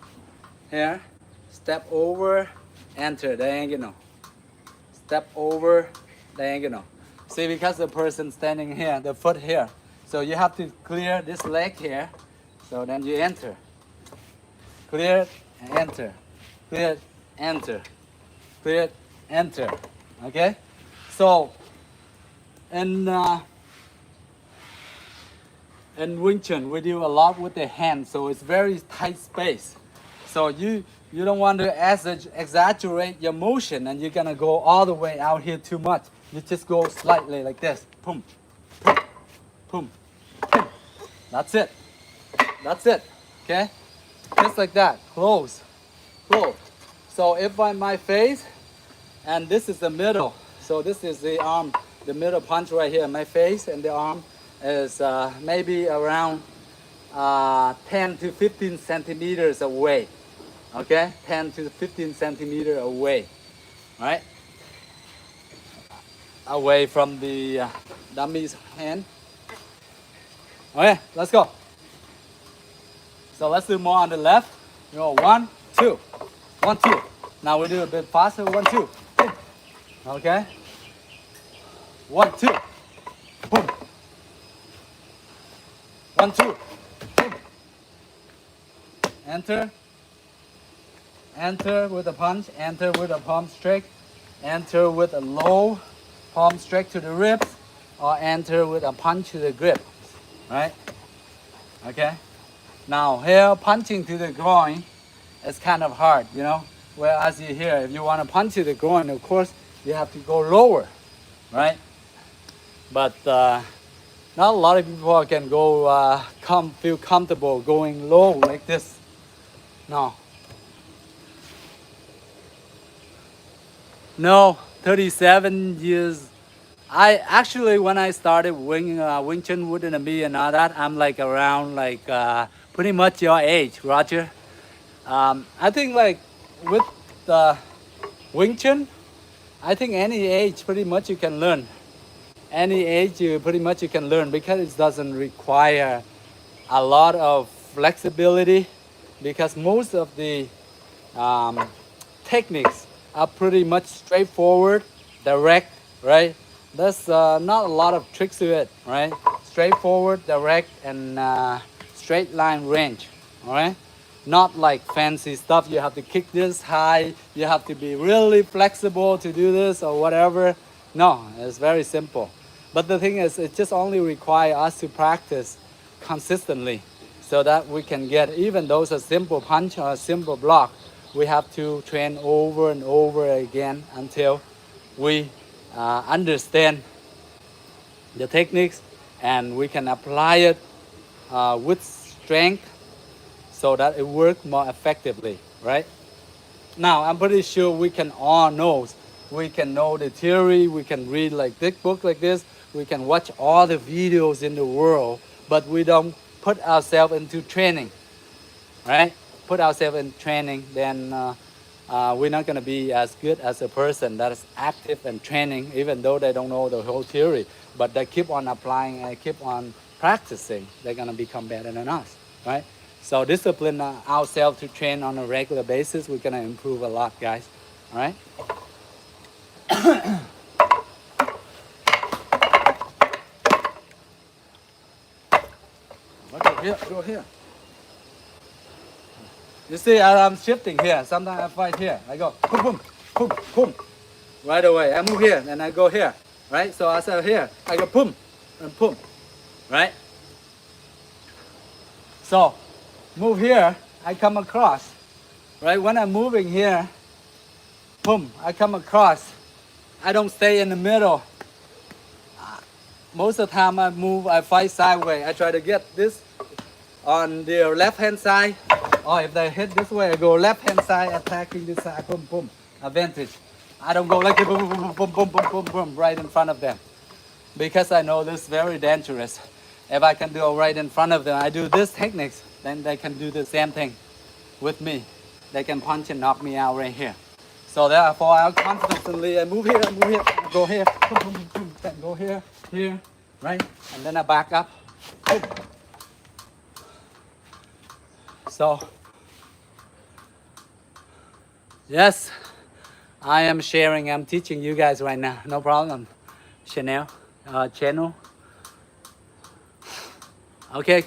Here, step over, enter diagonal. Step over, diagonal. See, because the person standing here, the foot here, so you have to clear this leg here. So then you enter. Clear it and enter. Clear it, enter. Clear it, enter. Okay? So in Wing Chun, we do a lot with the hand, so it's very tight space. So you don't want to exaggerate your motion, and you're gonna go all the way out here too much. You just go slightly like this. Boom, boom, boom, boom. That's it. That's it. Okay? Just like that. Close. Close. So if I'm my face, and this is the middle. So this is the arm, the middle punch right here. My face and the arm is maybe around 10 to 15 centimeters away. Okay? 10 to 15 centimeters away. Right? Away from the dummy's hand. Okay, let's go. So let's do more on the left. You know, 1, 2, 1, 2. Now we do a bit faster. 1, 2. Boom. Okay. 1, 2. Boom. 1, 2. Boom. Enter. Enter with a punch. Enter with a palm strike. Enter with a low palm strike to the ribs, or enter with a punch to the grip. Right? Okay. Now here, punching to the groin is kind of hard, you know. Whereas you here, if you want to punch to the groin, of course, you have to go lower, right? But not a lot of people can go, feel comfortable going low like this. No. No, 37 years. I actually, when I started Wing Chun wouldn't be and all that, I'm like around like pretty much your age, Roger. I think like with the Wing Chun, I think any age pretty much you can learn. Any age you pretty much you can learn, because it doesn't require a lot of flexibility, because most of the techniques are pretty much straightforward, direct, right? There's not a lot of tricks to it, right? Straightforward, direct, and straight line range, all right? Not like fancy stuff. You have to kick this high. You have to be really flexible to do this or whatever. No, it's very simple. But the thing is, it just only requires us to practice consistently, so that we can get, even those a simple punch or a simple block, we have to train over and over again until we understand the techniques, and we can apply it with strength so that it works more effectively, right? Now, I'm pretty sure we can all know, we can know the theory, we can read like this book like this, we can watch all the videos in the world, but we don't put ourselves into training, right? Put ourselves in training, then we're not going to be as good as a person that is active and training, even though they don't know the whole theory, but they keep on applying and keep on practicing. They're going to become better than us, right? So discipline ourselves to train on a regular basis. We're going to improve a lot, guys. All right? Go here. Go here. You see, I'm shifting here. Sometimes I fight here. I go boom, boom, boom, boom. Right away. I move here and I go here. Right? So I say here. I go boom and boom. Right? So move here. I come across. Right? When I'm moving here, boom, I come across. I don't stay in the middle. Most of the time I move, I fight sideways. I try to get this on the left hand side. Or if they hit this way, I go left hand side, attacking this side, boom, boom, advantage. I don't go like this, boom, boom, boom, boom, boom, boom, boom, boom, right in front of them. Because I know this is very dangerous. If I can do it right in front of them, I do this techniques, then they can do the same thing with me. They can punch and knock me out right here. So therefore, I constantly, I move here, go here, boom, boom, boom, boom, then go here, here, right? And then I back up, boom, So yes, I am sharing, I'm teaching you guys right now, no problem. Channel. Okay.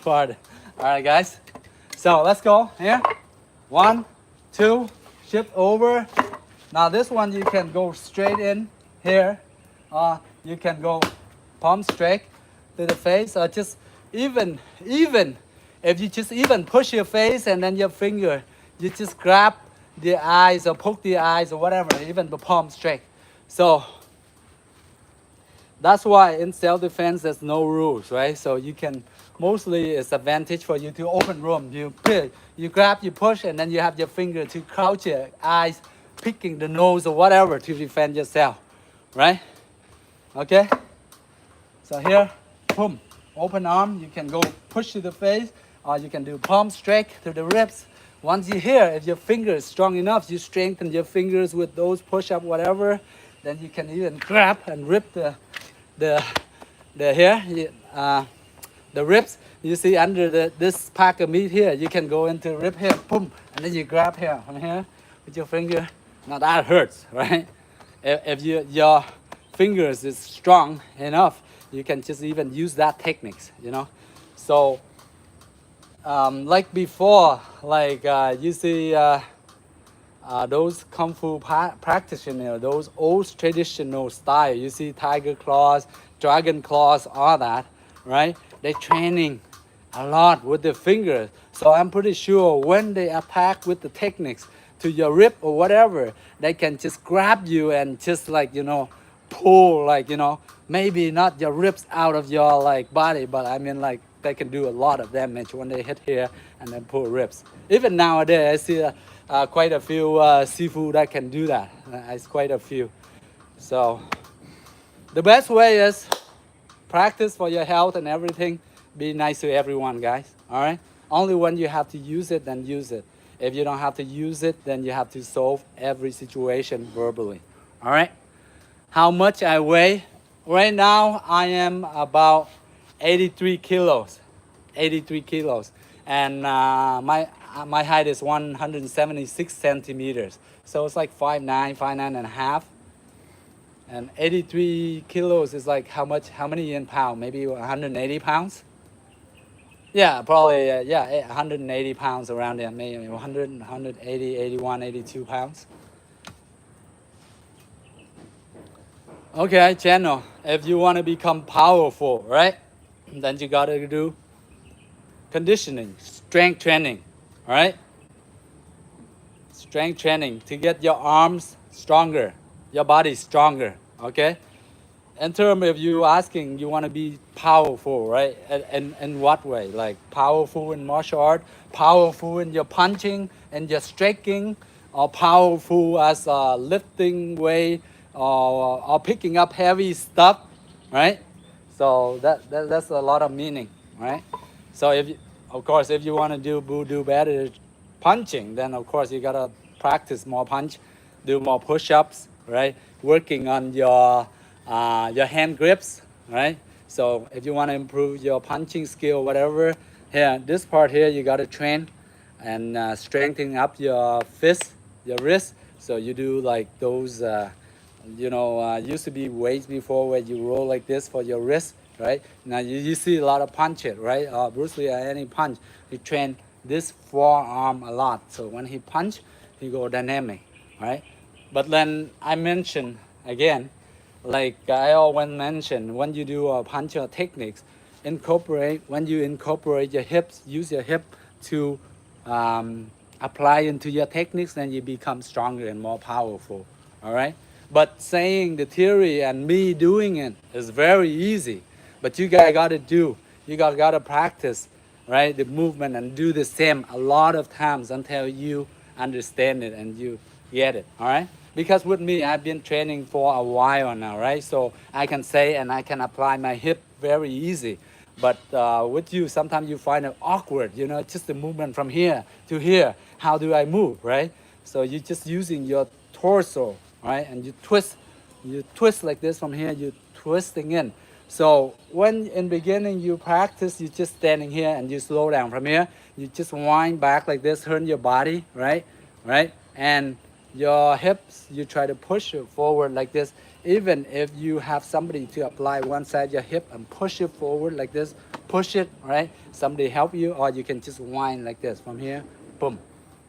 Pardon. All right, guys. So let's go here. 1, 2, shift over. Now this one you can go straight in here. You can go palm straight to the face, or just even if you just even push your face and then your finger, you just grab the eyes or poke the eyes or whatever, even the palm straight. So that's why in self-defense there's no rules, right? So you can mostly it's advantage for you to open room. You grab, you push, and then you have your finger to crouch your eyes, picking the nose or whatever to defend yourself, right? Okay. So here, boom, open arm. You can go push to the face, or you can do palm straight to the ribs. Once you here, if your finger is strong enough, you strengthen your fingers with those push-up, whatever. Then you can even grab and rip the here, the ribs. You see under this pack of meat here, you can go into rib here, boom, and then you grab here from here with your finger. Now that hurts, right? If your fingers is strong enough, you can just even use that techniques, you know. So like before, like you see those kung fu practitioners, those old traditional style, you see tiger claws, dragon claws, all that, right? They training a lot with the fingers. So I'm pretty sure when they attack with the techniques to your rib or whatever, they can just grab you and just like, you know, pull, like, you know, maybe not your ribs out of your like body, but I mean like they can do a lot of damage when they hit here and then pull ribs. Even nowadays, I see quite a few seafood that can do that. It's quite a few. So the best way is practice for your health and everything. Be nice to everyone, guys. All right. Only when you have to use it, then use it. If you don't have to use it, then you have to solve every situation verbally. All right. How much I weigh? Right now, I am about 83 kilos. 83 kilos. And my height is 176 centimeters. So it's like 5'9", 5'9" and a half. And 83 kilos is like how much? How many in pound? Maybe 180 pounds? Yeah, probably, yeah, 180 pounds around there. Maybe 100, 180, 81, 82 pounds. Okay, channel. If you want to become powerful, right? Then you got to do conditioning, strength training, all right? Strength training to get your arms stronger, your body stronger, okay? In terms of you asking, you want to be powerful, right? In what way? Like powerful in martial art, powerful in your punching and your striking, or powerful as a lifting weight, or picking up heavy stuff, right? So that's a lot of meaning, right? So if you, of course, if you want to do better punching, then of course you gotta practice more punch, do more push-ups, right? Working on your hand grips, right? So if you want to improve your punching skill, whatever, here, this part here, you got to train and strengthen up your fist, your wrist. So you do like those, you know, used to be weights before where you roll like this for your wrist, right? Now you see a lot of punch it, right? Bruce Lee, any punch, he train this forearm a lot. So when he punch, he go dynamic, right? But then I mentioned again, like I always mentioned, when you do a puncher techniques, when you incorporate your hips, use your hip to apply into your techniques, then you become stronger and more powerful, all right? But saying the theory and me doing it is very easy, but you guys got to do, you guys got to practice, right? The movement and do the same a lot of times until you understand it and you get it, all right? Because with me, I've been training for a while now, right? So I can say and I can apply my hip very easy. But with you, sometimes you find it awkward, you know, just the movement from here to here. How do I move, right? So you're just using your torso, right? And you twist like this from here, you're twisting in. So when in beginning you practice, you just standing here and you slow down from here. You just wind back like this, turn your body, right? Right? And your hips, you try to push it forward like this. Even if you have somebody to apply one side your hip and push it forward like this, push it, right? Somebody help you, or you can just wind like this from here, boom,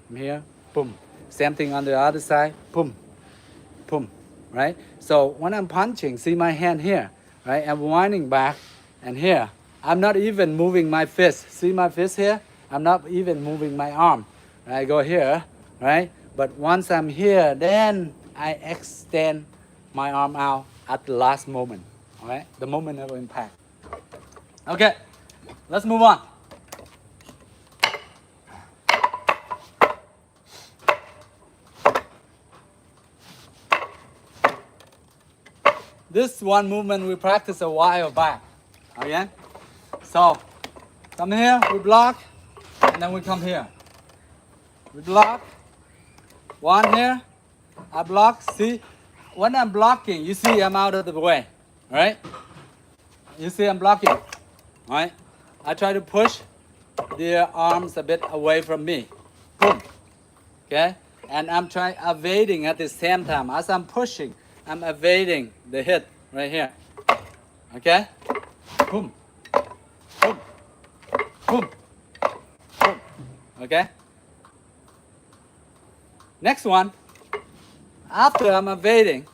from here, boom. Same thing on the other side, boom, boom, right? So when I'm punching, see my hand here, right? I'm winding back and here. I'm not even moving my fist. See my fist here? I'm not even moving my arm. I go here, right? But once I'm here, then I extend my arm out at the last moment, all right? The moment of impact. Okay, let's move on. This one movement we practiced a while back, again. So, come here, we block, and then we come here. We block, one here, I block, see? When I'm blocking, you see I'm out of the way, right? You see I'm blocking, right? I try to push the arms a bit away from me, boom, okay? And I'm evading at the same time. As I'm pushing, I'm evading the hit right here, okay? Boom, boom, boom, boom, okay? Next one, after I'm evading,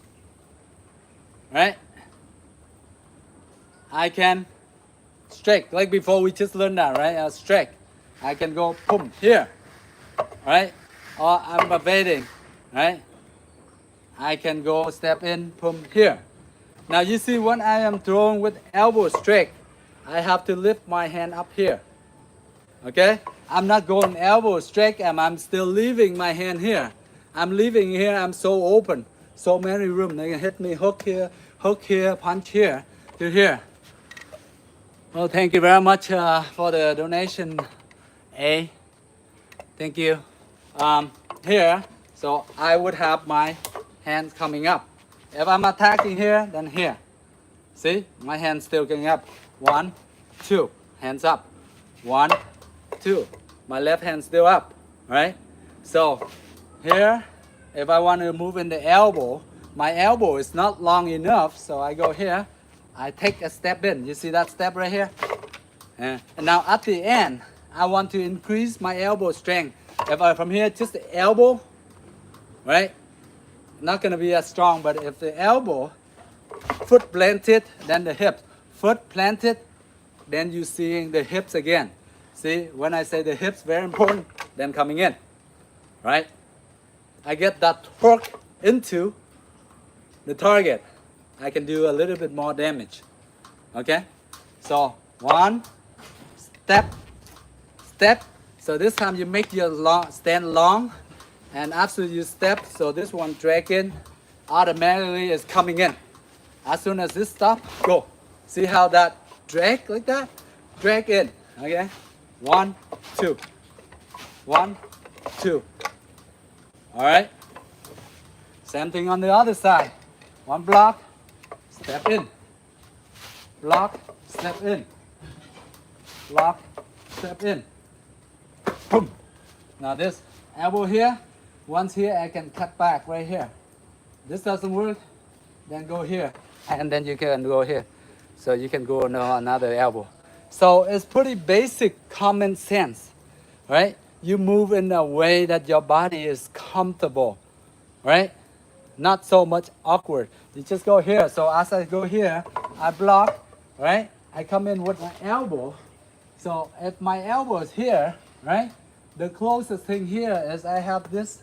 right? I can strike, like before we just learned that, right? Strike. I can go boom here, right? Or I'm evading, right? I can go step in, boom here. Now you see when I am throwing with elbow strike, I have to lift my hand up here, okay? I'm not going elbow strike and I'm still leaving my hand here. I'm leaving here, I'm so open, so many room. They can hit me hook here, punch here, to here. Well, thank you very much for the donation, A. Thank you. Here, so I would have my hands coming up. If I'm attacking here, then here. See, my hands still going up. 1, 2, hands up. 1, 2. My left hand still up, right? So here, if I want to move in the elbow, my elbow is not long enough, so I go here. I take a step in. You see that step right here? And now at the end, I want to increase my elbow strength. If I from here, just the elbow, right? Not gonna be as strong, but if the elbow, foot planted, then the hips. Foot planted, then you seeing the hips again. See, when I say the hips, very important, then coming in, right? I get that torque into the target. I can do a little bit more damage, okay? So 1, step, step. So this time you make your stand long, and after you step, so this one drag in, automatically is coming in. As soon as this stop, go. See how that drag like that? Drag in, okay? 1, 2, 1, 2. All right? Same thing on the other side. One block, step in. Block, step in. Block, step in. Boom. Now this elbow here, once here I can cut back right here. This doesn't work, then go here. And then you can go here. So you can go on another elbow. So it's pretty basic common sense, right? You move in a way that your body is comfortable, right? Not so much awkward. You just go here. So as I go here, I block, right? I come in with my elbow. So if my elbow is here, right? The closest thing here is I have this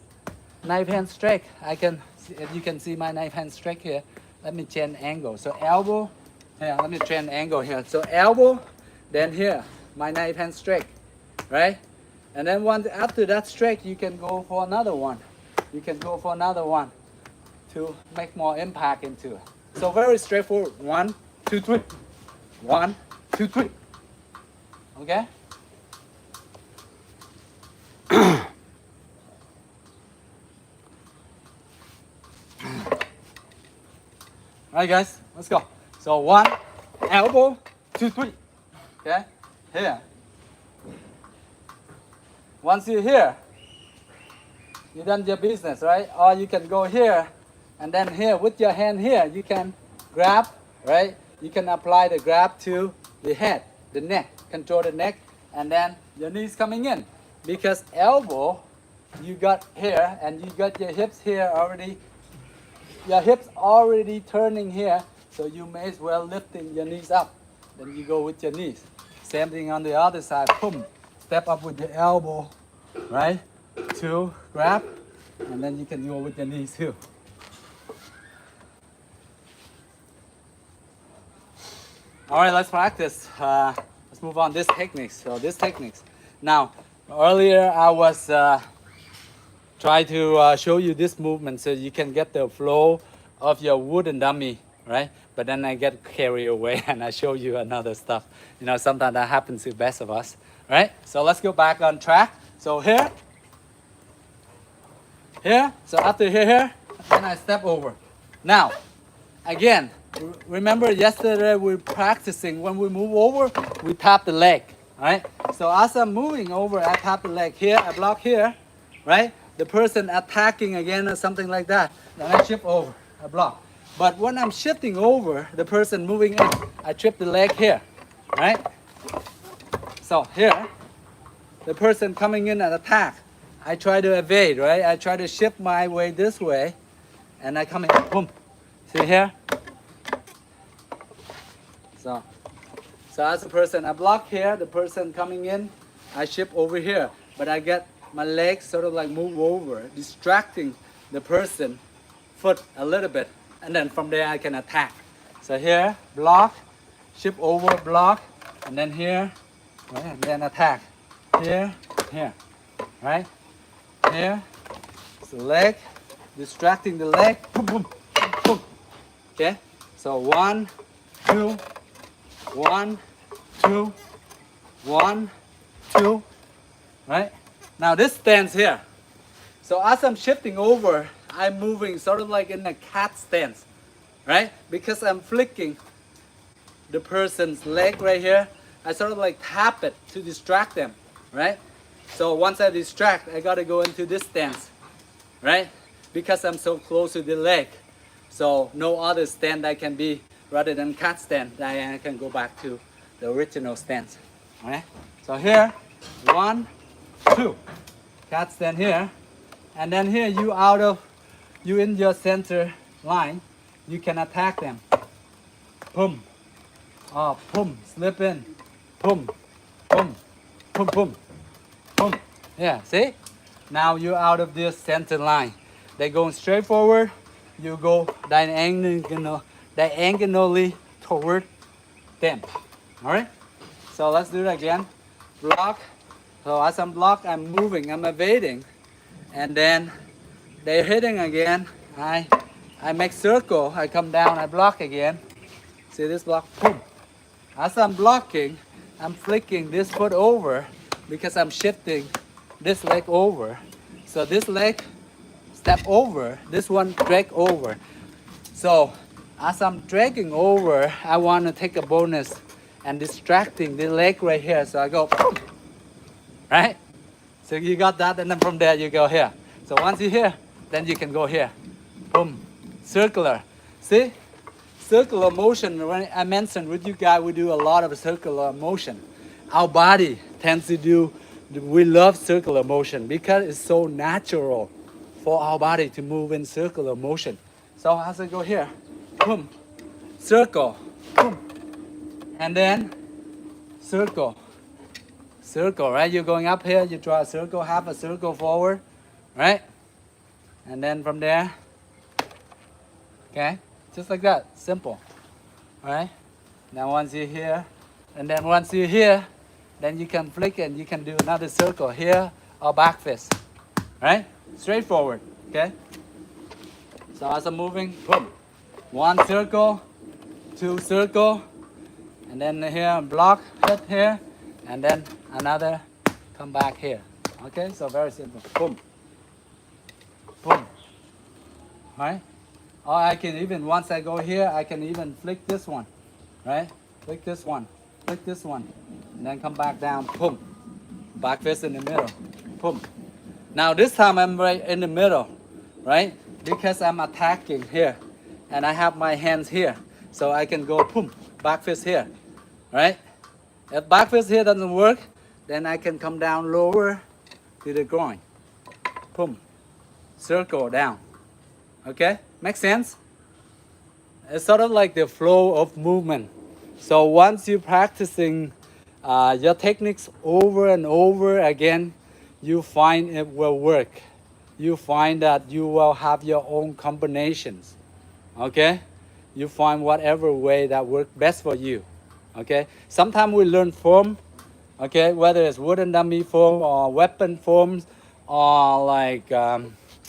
knife hand strike. If you can see my knife hand strike here, let me change angle. So elbow, yeah, let me change angle here. So elbow, then here, my knife hand strike, right? And then once after that strike, you can go for another one. You can go for another one to make more impact into it. So very straightforward. 1, 2, 3. 1, 2, 3. Okay? All right, guys, let's go. So 1, elbow, 2, 3. Okay, here. Once you're here, you done your business, right? Or you can go here, and then here with your hand here, you can grab, right? You can apply the grab to the head, the neck, control the neck, and then your knees coming in. Because elbow, you got here, and you got your hips here already. Your hips already turning here, so you may as well lifting your knees up. Then you go with your knees. Same thing on the other side. Boom. Step up with your elbow, right? 2, grab, and then you can go with your knees too. All right, let's practice. Let's move on this techniques. So this techniques. Now, earlier I was try to show you this movement so you can get the flow of your wooden dummy, right? But then I get carried away and I show you another stuff. You know, sometimes that happens to the best of us, right? So let's go back on track. So here, so after here, then I step over. Now, again, remember yesterday we were practicing when we move over, we tap the leg, right? So as I'm moving over, I tap the leg here, I block here, right? The person attacking again or something like that, then I shift over, I block. But when I'm shifting over, the person moving in, I trip the leg here, right? So here, the person coming in and attack, I try to evade, right? I try to shift my way this way, and I come in, boom. See here? So as a person, I block here, the person coming in, I shift over here, but I get my legs sort of like move over, distracting the person foot a little bit, and then from there I can attack. So here, block, shift over, block, and then here, right? And then attack. Here, right? Here, it's the leg, distracting the leg, boom, boom, boom. Okay, so 1, 2, 1, 2, 1, 2, right? Now this stance here. So as I'm shifting over, I'm moving sort of like in a cat stance, right? Because I'm flicking the person's leg right here, I sort of like tap it to distract them, right? So once I distract, I gotta go into this stance, right? Because I'm so close to the leg. So no other stand I can be rather than cat stand, then I can go back to the original stance, right? So here, 1, 2, cat stand here, and then here you in your center line, you can attack them. Boom, boom, slip in, boom, boom, boom, boom, boom. Yeah, see? Now you're out of this center line. They're going straight forward, you go diagonally toward them. All right? So let's do it again. Block. So as I'm blocked, I'm moving, I'm evading. And then they're hitting again. I make circle, I come down, I block again. See this block? Boom. As I'm blocking, I'm flicking this foot over because I'm shifting this leg over. So this leg step over, this one drag over. So as I'm dragging over, I want to take a bonus and distracting the leg right here. So I go, boom, right? So you got that, and then from there you go here. So once you're here, then you can go here. Boom, circular. See? Circular motion, when I mentioned with you guys, we do a lot of circular motion. Our body tends to do, we love circular motion because it's so natural for our body to move in circular motion. So as I go here, boom, circle, boom, and then circle, circle, right? You're going up here, you draw a circle, half a circle forward, right? And then from there, okay? Just like that, simple, all right? Now once you're here, and then once you're here, then you can flick and you can do another circle here or back fist, right? Straightforward, okay? So as I'm moving, boom, 1 circle, 2 circle, and then here block, hit here, and then another, come back here, okay? So very simple, boom, boom, all right? Or I can even, once I go here, I can even flick this one, right? Click this one. Click this one. And then come back down. Boom. Back fist in the middle. Boom. Now this time I'm right in the middle, right? Because I'm attacking here. And I have my hands here. So I can go boom. Back fist here. Right? If back fist here doesn't work, then I can come down lower to the groin. Boom. Circle down. Okay? Make sense? It's sort of like the flow of movement. So once you're practicing your techniques over and over again, you find it will work. You find that you will have your own combinations. Okay? You find whatever way that works best for you. Okay? Sometimes we learn form. Okay? Whether it's wooden dummy form or weapon forms or like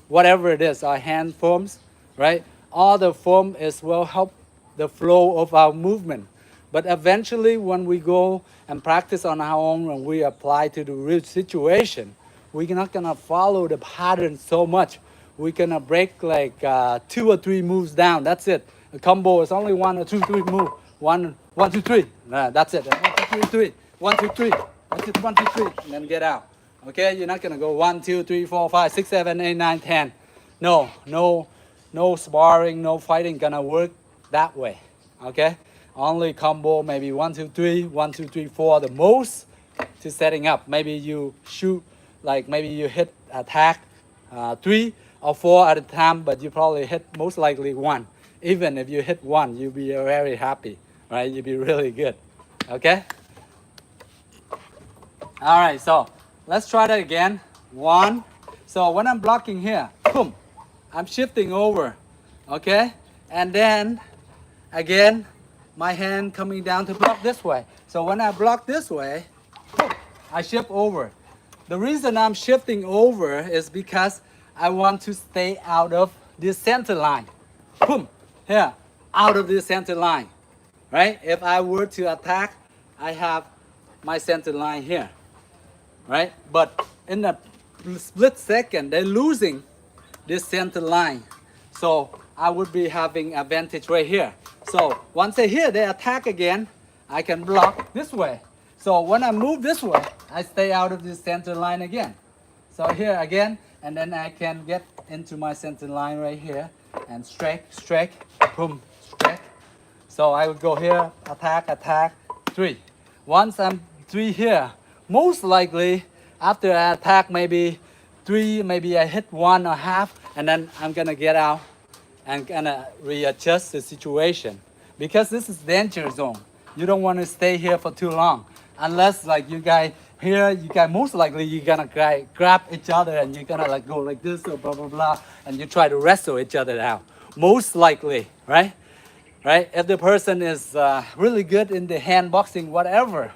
whatever it is, our hand forms, right? All the form will help the flow of our movement. But eventually when we go and practice on our own and we apply to the real situation, we're not gonna follow the pattern so much. We're gonna break like 2 or 3 moves down. That's it. A combo is only 1 or 2, 3 move. 1, 2, 3. That's it. 1, 2, 3. 1, 2, 3. That's it. 1, 2, 3. And then get out. Okay, you're not gonna go 1, 2, 3, 4, 5, 6, 7, 8, 9, 10. No sparring, no fighting gonna work that way. Okay, only combo maybe 1, 2, 3, 1, 2, 3, 4 the most to setting up. Maybe you shoot like maybe you hit attack 3 or 4 at a time, but you probably hit most likely 1. Even if you hit 1, you'll be very happy, right? You'll be really good. Okay. All right, so let's try that again. 1. So when I'm blocking here, boom, I'm shifting over, okay? And then again, my hand coming down to block this way. So when I block this way, boom, I shift over. The reason I'm shifting over is because I want to stay out of this center line. Boom, here, out of this center line, right? If I were to attack, I have my center line here, right? But in a split second, they're losing this center line. So I would be having advantage right here. So once they're here, they attack again, I can block this way. So when I move this way, I stay out of this center line again. So here again, and then I can get into my center line right here and strike, boom, strike. So I would go here, attack, 3. Once I'm 3 here, most likely after I attack maybe 3, maybe I hit 1 or half, and then I'm gonna get out and gonna readjust the situation. Because this is danger zone. You don't want to stay here for too long. Unless like you guys here, you guys most likely you're gonna grab each other and you're gonna like go like this or blah blah blah, and you try to wrestle each other out. Most likely, right? Right? If the person is really good in the hand boxing, whatever,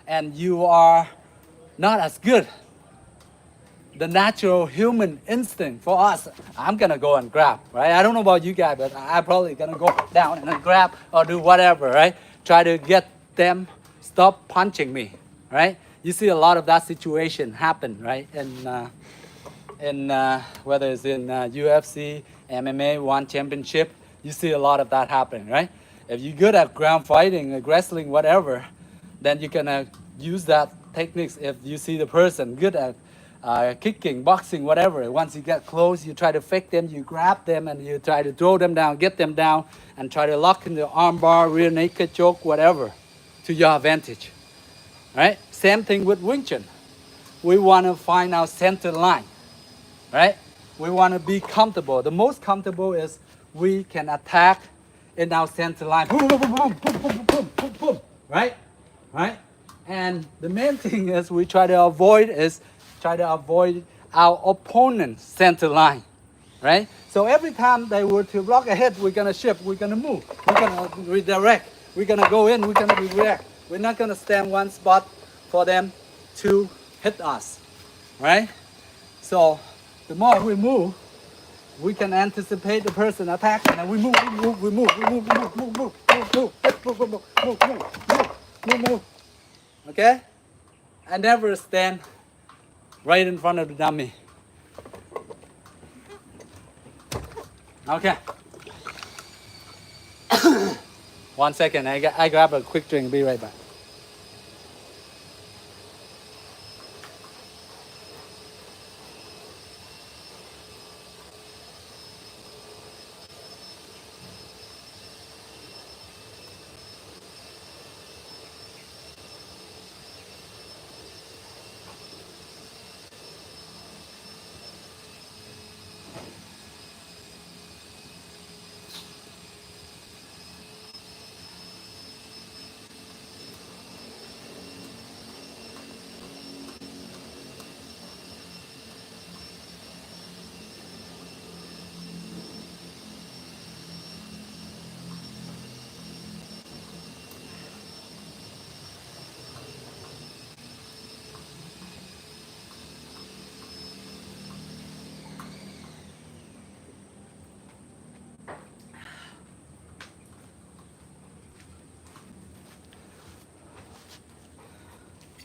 and you are not as good, the natural human instinct for us, I'm gonna go and grab, right? I don't know about you guys, but I'm probably gonna go down and then grab or do whatever, right? Try to get them stop punching me, right? You see a lot of that situation happen, right? In whether it's in UFC, MMA, one championship, you see a lot of that happen, right? If you're good at ground fighting, wrestling, whatever, then you can use that techniques. If you see the person good at kicking, boxing, whatever, once you get close, you try to fake them, you grab them, and you try to throw them down, get them down, and try to lock in the arm bar, rear naked choke, whatever, to your advantage, right? Same thing with Wing Chun. We want to find our center line, right? We want to be comfortable. The most comfortable is we can attack in our center line, boom, boom, boom, boom, boom, boom, boom, boom, boom, right? Right? And the main thing is we try to avoid our opponent's center line, right? So every time they were to block ahead, we're gonna shift, we're gonna move, we're gonna redirect, we're gonna go in, we're gonna redirect. We're not gonna stand one spot for them to hit us, right? So the more we move, we can anticipate the person attack, and then we move, move. Okay? I never stand right in front of the dummy. Okay. 1 second. I grab a quick drink. Be right back.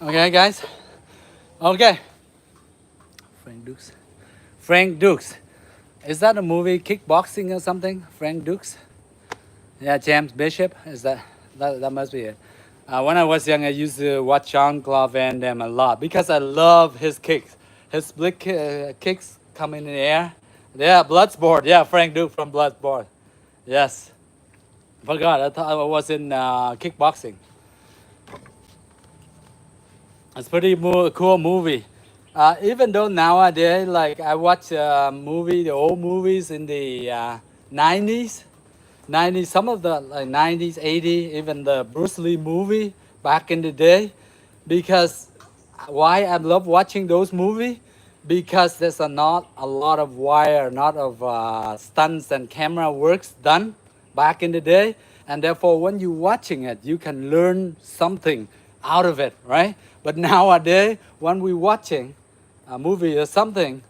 Okay, guys. Okay. Frank Dukes. Frank Dukes. Is that a movie, Kickboxing or something? Frank Dukes? Yeah, James Bishop. Is that must be it. When I was young, I used to watch Jean-Claude Van Damme a lot because I love his kicks. His split kicks come in the air. Yeah, Bloodsport. Yeah, Frank Duke from Bloodsport. Yes. Forgot. I thought I was in kickboxing. It's pretty cool movie. Even though nowadays, like I watch the old movies in the 90s, 90s, some of the like 90s, 80s, even the Bruce Lee movie back in the day, because why I love watching those movies, because there's not a lot of wire, not of stunts and camera works done back in the day, and therefore when you're watching it, you can learn something out of it, right? But nowadays, when we're watching a movie or something,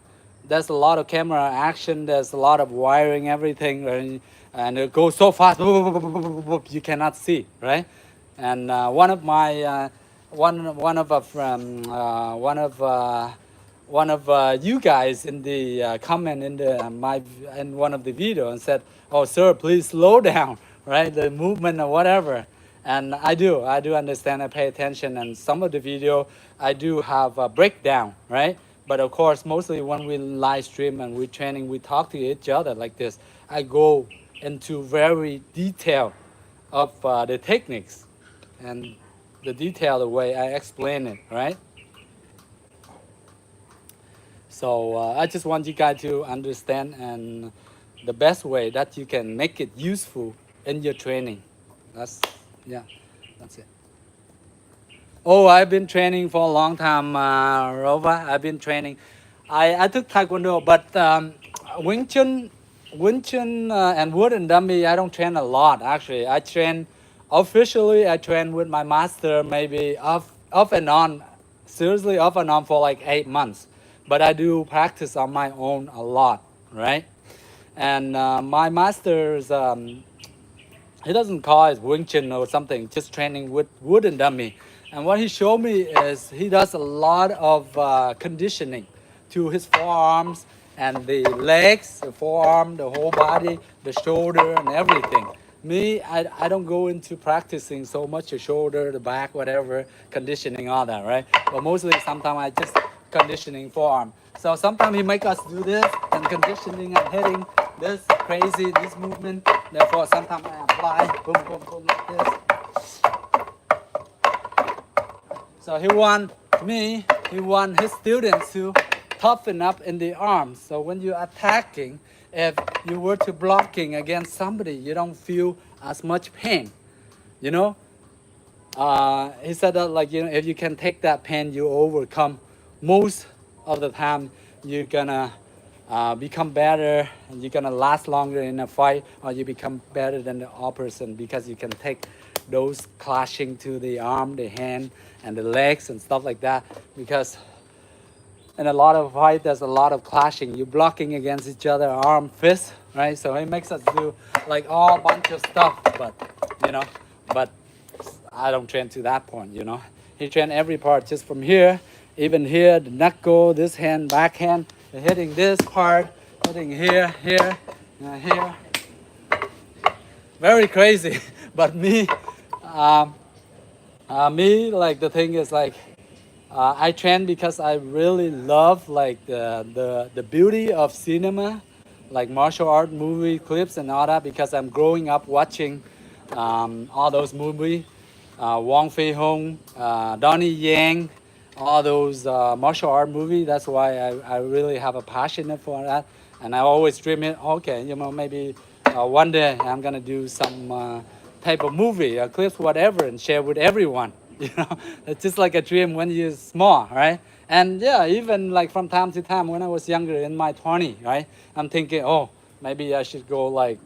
there's a lot of camera action, there's a lot of wiring, everything, and it goes so fast, you cannot see, right? And one of my one of you guys in the comment in the in one of the video and said, "Oh, sir, please slow down, right? The movement or whatever." And I do understand. I pay attention, and some of the video I do have a breakdown, right? But of course, mostly when we live stream and we training, we talk to each other like this. I go into very detail of the techniques and the detailed way I explain it, right? So I just want you guys to understand and the best way that you can make it useful in your training. That's it. Oh, I've been training for a long time, Rova. I've been training. I took Taekwondo, but Wing Chun and Wood and Dummy, I don't train a lot, actually. I train, officially, I train with my master maybe off and on, seriously off and on for like 8 months. But I do practice on my own a lot, right? And my master's, he doesn't call it Wing Chun or something, just training with Wood and Dummy. And what he showed me is he does a lot of conditioning to his forearms and the legs, the forearm, the whole body, the shoulder and everything. Me, I don't go into practicing so much the shoulder, the back, whatever, conditioning, all that, right? But mostly sometimes I just conditioning forearm. So sometimes he make us do this and conditioning and hitting this crazy, this movement. Therefore, sometimes I apply, boom, boom, boom, like this. So he want his students to toughen up in the arms. So when you're attacking, if you were to blocking against somebody, you don't feel as much pain, you know? He said that, like, you know, if you can take that pain, you overcome. Most of the time, you're gonna become better and you're gonna last longer in a fight, or you become better than the opposite because you can take those clashing to the arm, the hand, and the legs and stuff like that. Because in a lot of fight, there's a lot of clashing. You're blocking against each other, arm, fist, right? So it makes us do like all bunch of stuff, but you know, but I don't train to that point, you know. He train every part, just from here, even here, the knuckle, this hand, backhand, hitting this part, hitting here, here, here. Very crazy. But um, me, like the thing is like I train because I really love like the beauty of cinema, like martial art movie clips and all that. Because I'm growing up watching all those movies, Wong Fei Hung, Donnie Yang, all those martial art movies. That's why I really have a passion for that, and I always dream it. Okay, you know, maybe one day I'm gonna do some type of movie, clips, whatever, and share with everyone. You know, it's just like a dream when you're small, right? And yeah, even like from time to time when I was younger in my 20s, right? I'm thinking, oh, maybe I should go like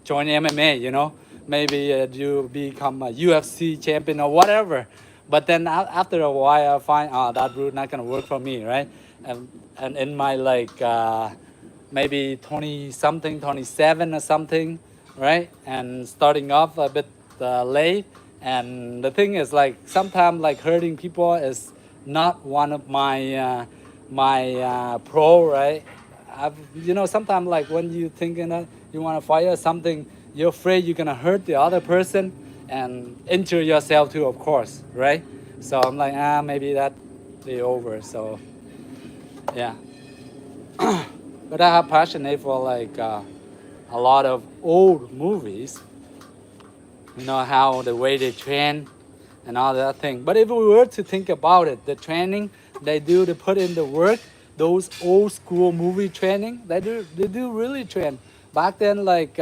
join MMA, you know, maybe you become a UFC champion or whatever. But then after a while, I find, oh, that route not gonna work for me, right? And in my like maybe 20 something, 27 or something, right? And starting off a bit late. And the thing is like sometimes like hurting people is not one of my pro, right? You know, sometimes like when you thinking that you want to fire something, you're afraid you're gonna hurt the other person and injure yourself too, of course, right? So I'm like, maybe that be over. So yeah, but I have passionate for like a lot of old movies. You know how the way they train and all that thing. But if we were to think about it, the training they do to put in the work, those old school movie training, they do really train. Back then, like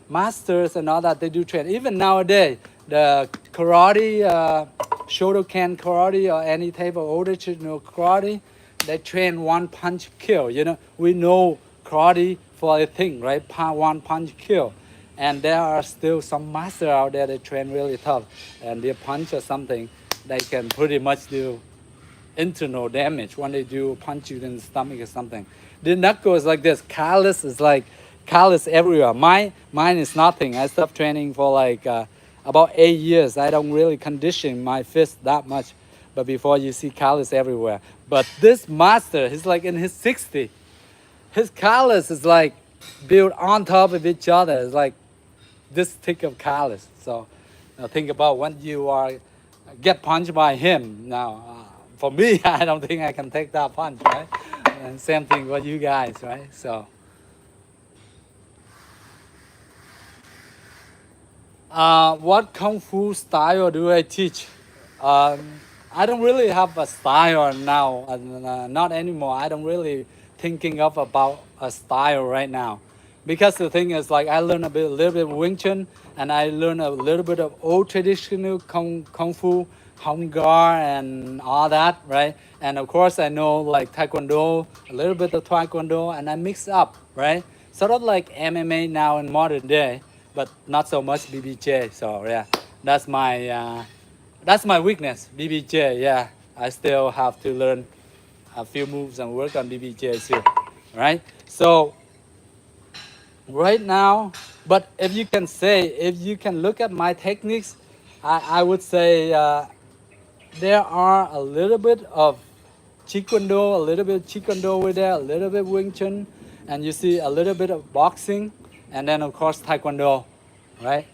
masters and all that, they do train. Even nowadays, the karate, Shotokan karate or any type of older traditional karate, they train one punch kill. You know, we know karate for a thing, right? One punch kill. And there are still some masters out there that train really tough, and they punch or something, they can pretty much do internal damage when they do punch you in the stomach or something. The knuckle is like this, callus is like callus everywhere. Mine is nothing. I stopped training for like about 8 years. I don't really condition my fist that much, but before you see callus everywhere. But this master, he's like in his 60s. His callus is like built on top of each other. It's like this thick of callus. So now think about when you are get punched by him. Now, for me, I don't think I can take that punch, right? And same thing with you guys, right? So, what kung fu style do I teach? I don't really have a style now, not anymore. I don't really thinking of about a style right now, because the thing is like I learned a little bit of Wing Chun, and I learned a little bit of old traditional kung fu, Hung Gar and all that, right? And of course I know like Taekwondo, a little bit of Taekwondo, and I mix up, right? Sort of like MMA now in modern day, but not so much BBJ. So yeah, that's my weakness, BBJ. Yeah, I still have to learn a few moves and work on BBJ too, right? So right now, but if you can say, if you can look at my techniques, I would say there are a little bit of Taekwondo, a little bit Taekwondo with there, a little bit Wing Chun, and you see a little bit of boxing, and then of course Taekwondo, right?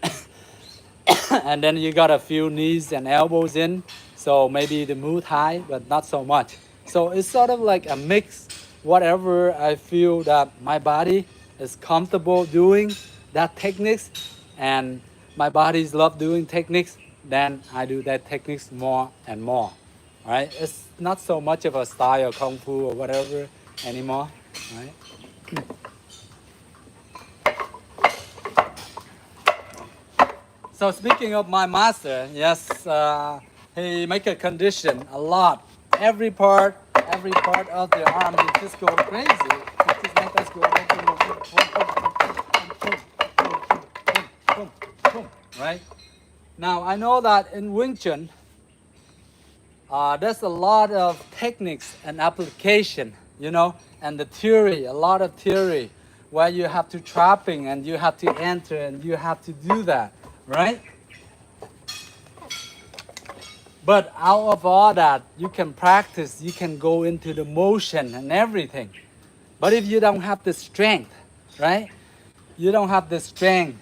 And then you got a few knees and elbows in, so maybe the Muay Thai, but not so much. So it's sort of like a mix, whatever I feel that my body is comfortable doing that techniques, and my body's love doing techniques, then I do that techniques more and more. Right? It's not so much of a style kung fu or whatever anymore, right? So speaking of my master, yes, he make a condition a lot. Every part of the arm, he just go crazy. He just make us go right? Now I know that in Wing Chun, there's a lot of techniques and application, you know, and the theory, a lot of theory, where you have to trapping and you have to enter and you have to do that, right? But out of all that, you can practice, you can go into the motion and everything. But if you don't have the strength, right? You don't have the strength.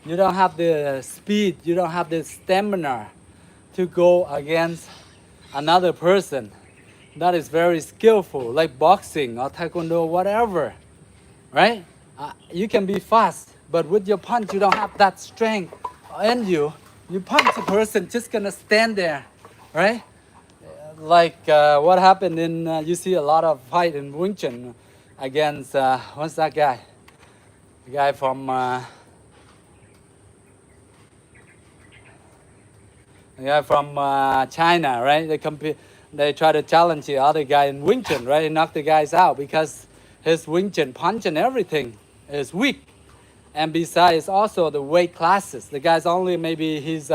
You don't have the speed, you don't have the stamina to go against another person that is very skillful, like boxing or taekwondo, whatever, right? You can be fast, but with your punch, you don't have that strength in you. You punch a person, just gonna stand there, right? Like what happened in, you see a lot of fight in Wing Chun against, what's that guy? The guy from, China, right? They try to challenge the other guy in Wing Chun, right? He knocked the guys out because his Wing Chun punch and everything is weak. And besides, also the weight classes. The guy's only maybe he's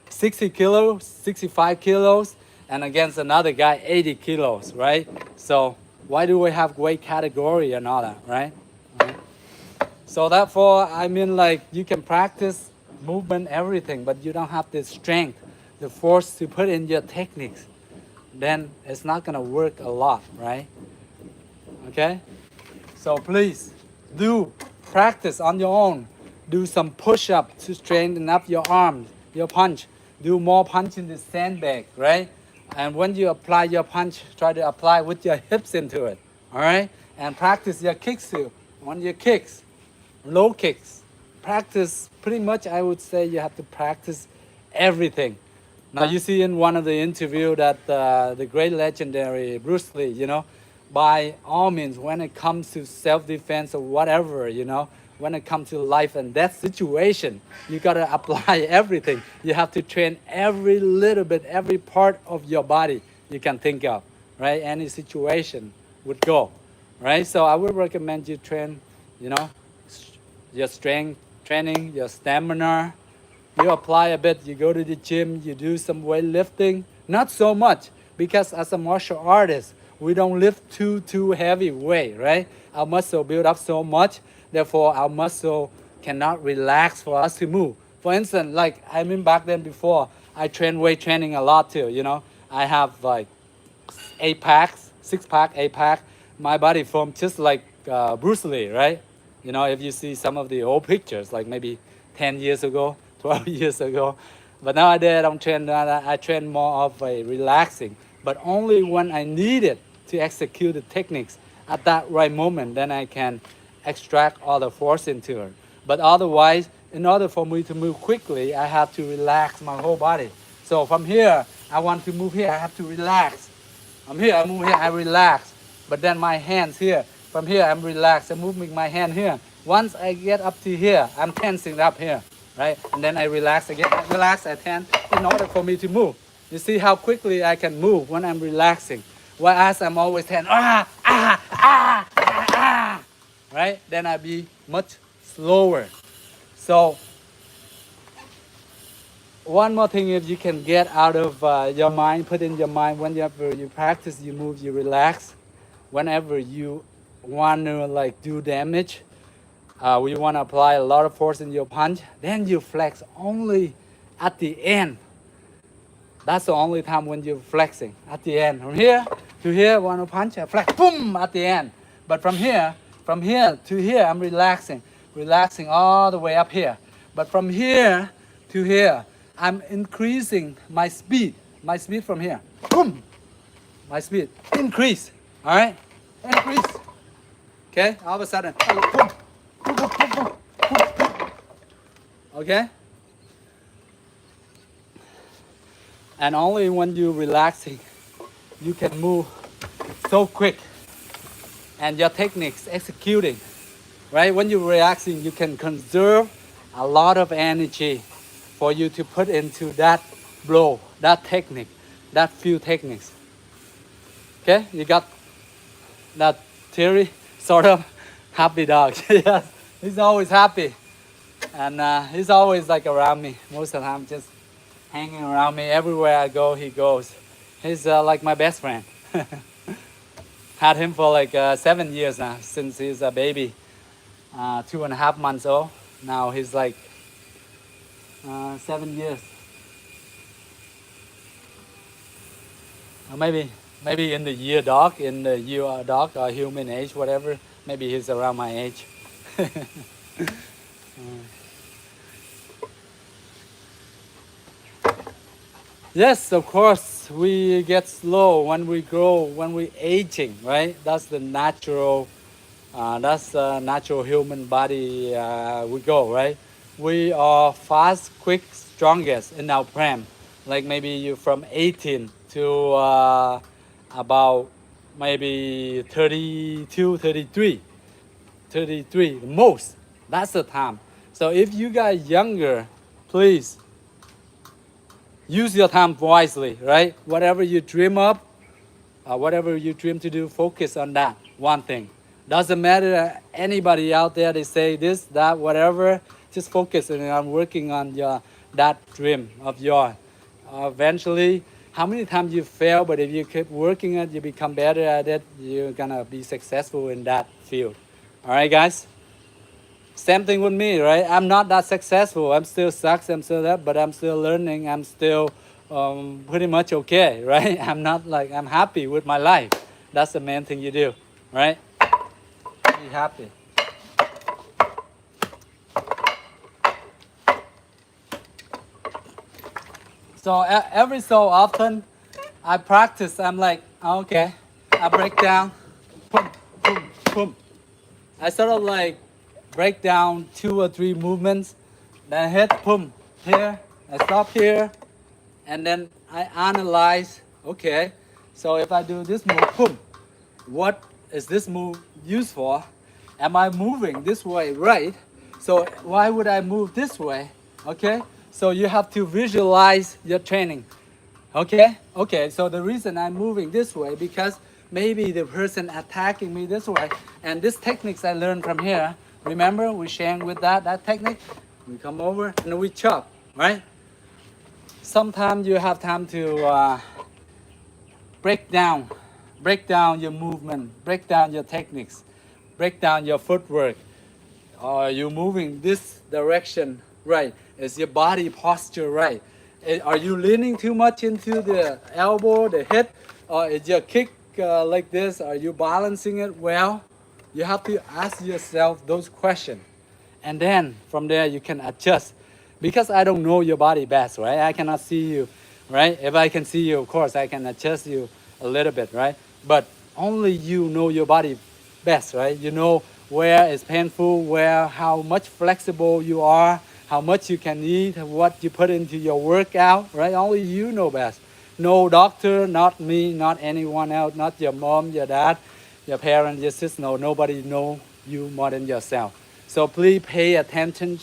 60 kilos, 65 kilos, and against another guy 80 kilos, right? So why do we have weight category and all that, right? So therefore, I mean, like, you can practice movement, everything, but you don't have the strength, the force to put in your techniques. Then it's not gonna work a lot, right? Okay? So please do practice on your own. Do some push-up to strengthen up your arms, your punch. Do more punch in the sandbag, right? And when you apply your punch, try to apply with your hips into it, all right? And practice your kicks too. On your kicks, low kicks. Practice, pretty much I would say you have to practice everything. Now you see in one of the interview that the great legendary Bruce Lee, you know, by all means, when it comes to self-defense or whatever, you know, when it comes to life and death situation, you gotta apply everything. You have to train every little bit, every part of your body you can think of, right? Any situation would go, right? So I would recommend you train, you know, your strength training, your stamina. You apply a bit, you go to the gym, you do some weightlifting, not so much, because as a martial artist, we don't lift too heavy weight, right? Our muscle build up so much, therefore our muscle cannot relax for us to move. For instance, like I mean back then before, I train weight training a lot too, you know. I have like 8 packs, 6 pack, 8 pack. My body formed just like Bruce Lee, right? You know, if you see some of the old pictures, like maybe 10 years ago, 12 years ago. But nowadays I don't train that. I train more of a relaxing, but only when I need it to execute the techniques at that right moment, then I can extract all the force into it. But otherwise, in order for me to move quickly, I have to relax my whole body. So from here, I want to move here, I have to relax. I'm here, I move here, I relax. But then my hands here, from here, I'm relaxed. I'm moving my hand here. Once I get up to here, I'm tensing up here, right? And then I relax again. I relax, I tense in order for me to move. You see how quickly I can move when I'm relaxing. Whereas I'm always tense, right? Then I'll be much slower. So one more thing, if you can get out of your mind, put in your mind, whenever you practice, you move, you relax. Whenever you want to like do damage, we want to apply a lot of force in your punch, then you flex only at the end. That's the only time when you're flexing, at the end. From here to here, want to punch, I flex, boom, at the end. But from here to here, I'm relaxing all the way up here. But from here to here, I'm increasing my speed from here, boom, my speed, increase, all right, increase. Okay, all of a sudden, boom, boom, boom, boom, boom, boom. Okay? And only when you're relaxing, you can move so quick. And your techniques executing, right? When you're relaxing, you can conserve a lot of energy for you to put into that blow, that technique, that few techniques. Okay, you got that theory? Sort of happy dog. Yes, he's always happy, and he's always like around me. Most of the time, just hanging around me. Everywhere I go, he goes. He's like my best friend. Had him for like 7 years now, since he's a baby, 2.5 months old. Now he's like 7 years. Or maybe in the year dog, or human age, whatever. Maybe he's around my age. Yes, of course, we get slow when we grow, when we aging, right? That's the natural, that's the natural human body we go, right? We are fast, quick, strongest in our prime. Like maybe you from 18 to about maybe 32, 33, 33, the most. That's the time. So if you guys younger, please use your time wisely, right? Whatever you dream up, whatever you dream to do, focus on that one thing. Doesn't matter anybody out there, they say this, that, whatever, just focus on working on your that dream of yours. Eventually, how many times you fail, but if you keep working it, you become better at it, you're gonna be successful in that field. All right, guys? Same thing with me, right? I'm not that successful. I'm still sucks. I'm still that, but I'm still learning. I'm still pretty much okay, right? I'm not like I'm happy with my life. That's the main thing you do, right? Be happy. So every so often, I practice. I'm like, okay, I break down, boom, boom, boom. I sort of like break down 2 or 3 movements, then hit, boom, here. I stop here, and then I analyze, okay, so if I do this move, boom, what is this move used for? Am I moving this way, right? So why would I move this way? Okay, so you have to visualize your training. Okay, so the reason I'm moving this way because maybe the person attacking me this way, and this techniques I learned from here. Remember, we sharing with that technique. We come over and we chop, right? Sometimes you have time to break down, break down your movement, break down your techniques, break down your footwork. Are you moving this direction right? Is your body posture right? Are you leaning too much into the elbow, the hip, or is your kick like this? Are you balancing it well? You have to ask yourself those questions, and then from there you can adjust. Because I don't know your body best, right? I cannot see you, right? If I can see you, of course, I can adjust you a little bit, right? But only you know your body best, right? You know where it's painful, where how much flexible you are, how much you can eat, what you put into your workout, right? Only you know best. No doctor, not me, not anyone else, not your mom, your dad, your parents, your sister. No, nobody know you more than yourself. So please pay attention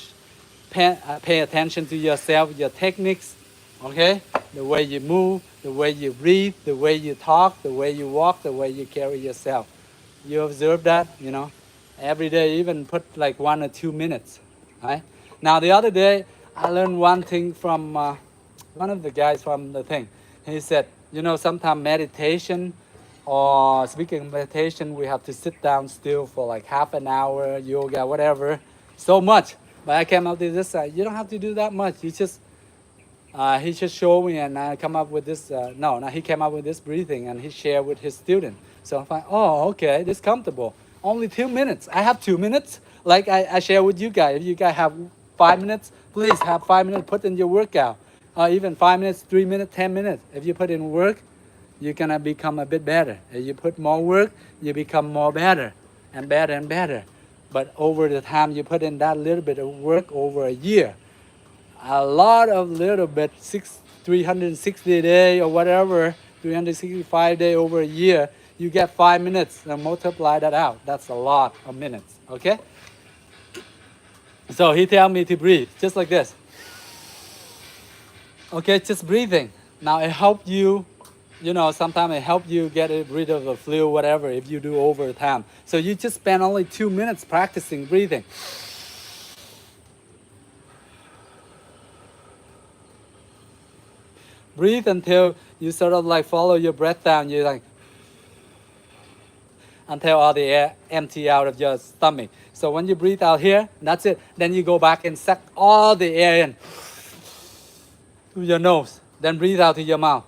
to yourself, your techniques, okay? The way you move, the way you breathe, the way you talk, the way you walk, the way you carry yourself. You observe that, every day, even put like 1 or 2 minutes, right? Now, the other day, I learned one thing from one of the guys from the thing. He said, sometimes meditation or speaking of meditation, we have to sit down still for like half an hour, yoga, whatever, so much. But I came up with this, you don't have to do that much. He just showed me and I come up with this, no, he came up with this breathing and he shared with his student. So I'm like, oh, okay, this comfortable. Only 2 minutes. I have 2 minutes. Like I share with you guys. If you guys have 5 minutes, please have 5 minutes put in your workout. Even 5 minutes, 3 minutes, 10 minutes. If you put in work, you're gonna become a bit better. If you put more work, you become more better and better and better. But over the time you put in that little bit of work over a year, a lot of little bit, 360 day or whatever, 365 day over a year, you get 5 minutes and multiply that out. That's a lot of minutes, okay? So he tell me to breathe, just like this. Okay, just breathing. Now it help you, sometimes it help you get rid of the flu, whatever, if you do over time. So you just spend only 2 minutes practicing breathing. Breathe until you sort of like follow your breath down. You like, until all the air empty out of your stomach. So when you breathe out here, that's it. Then you go back and suck all the air in to your nose. Then breathe out to your mouth.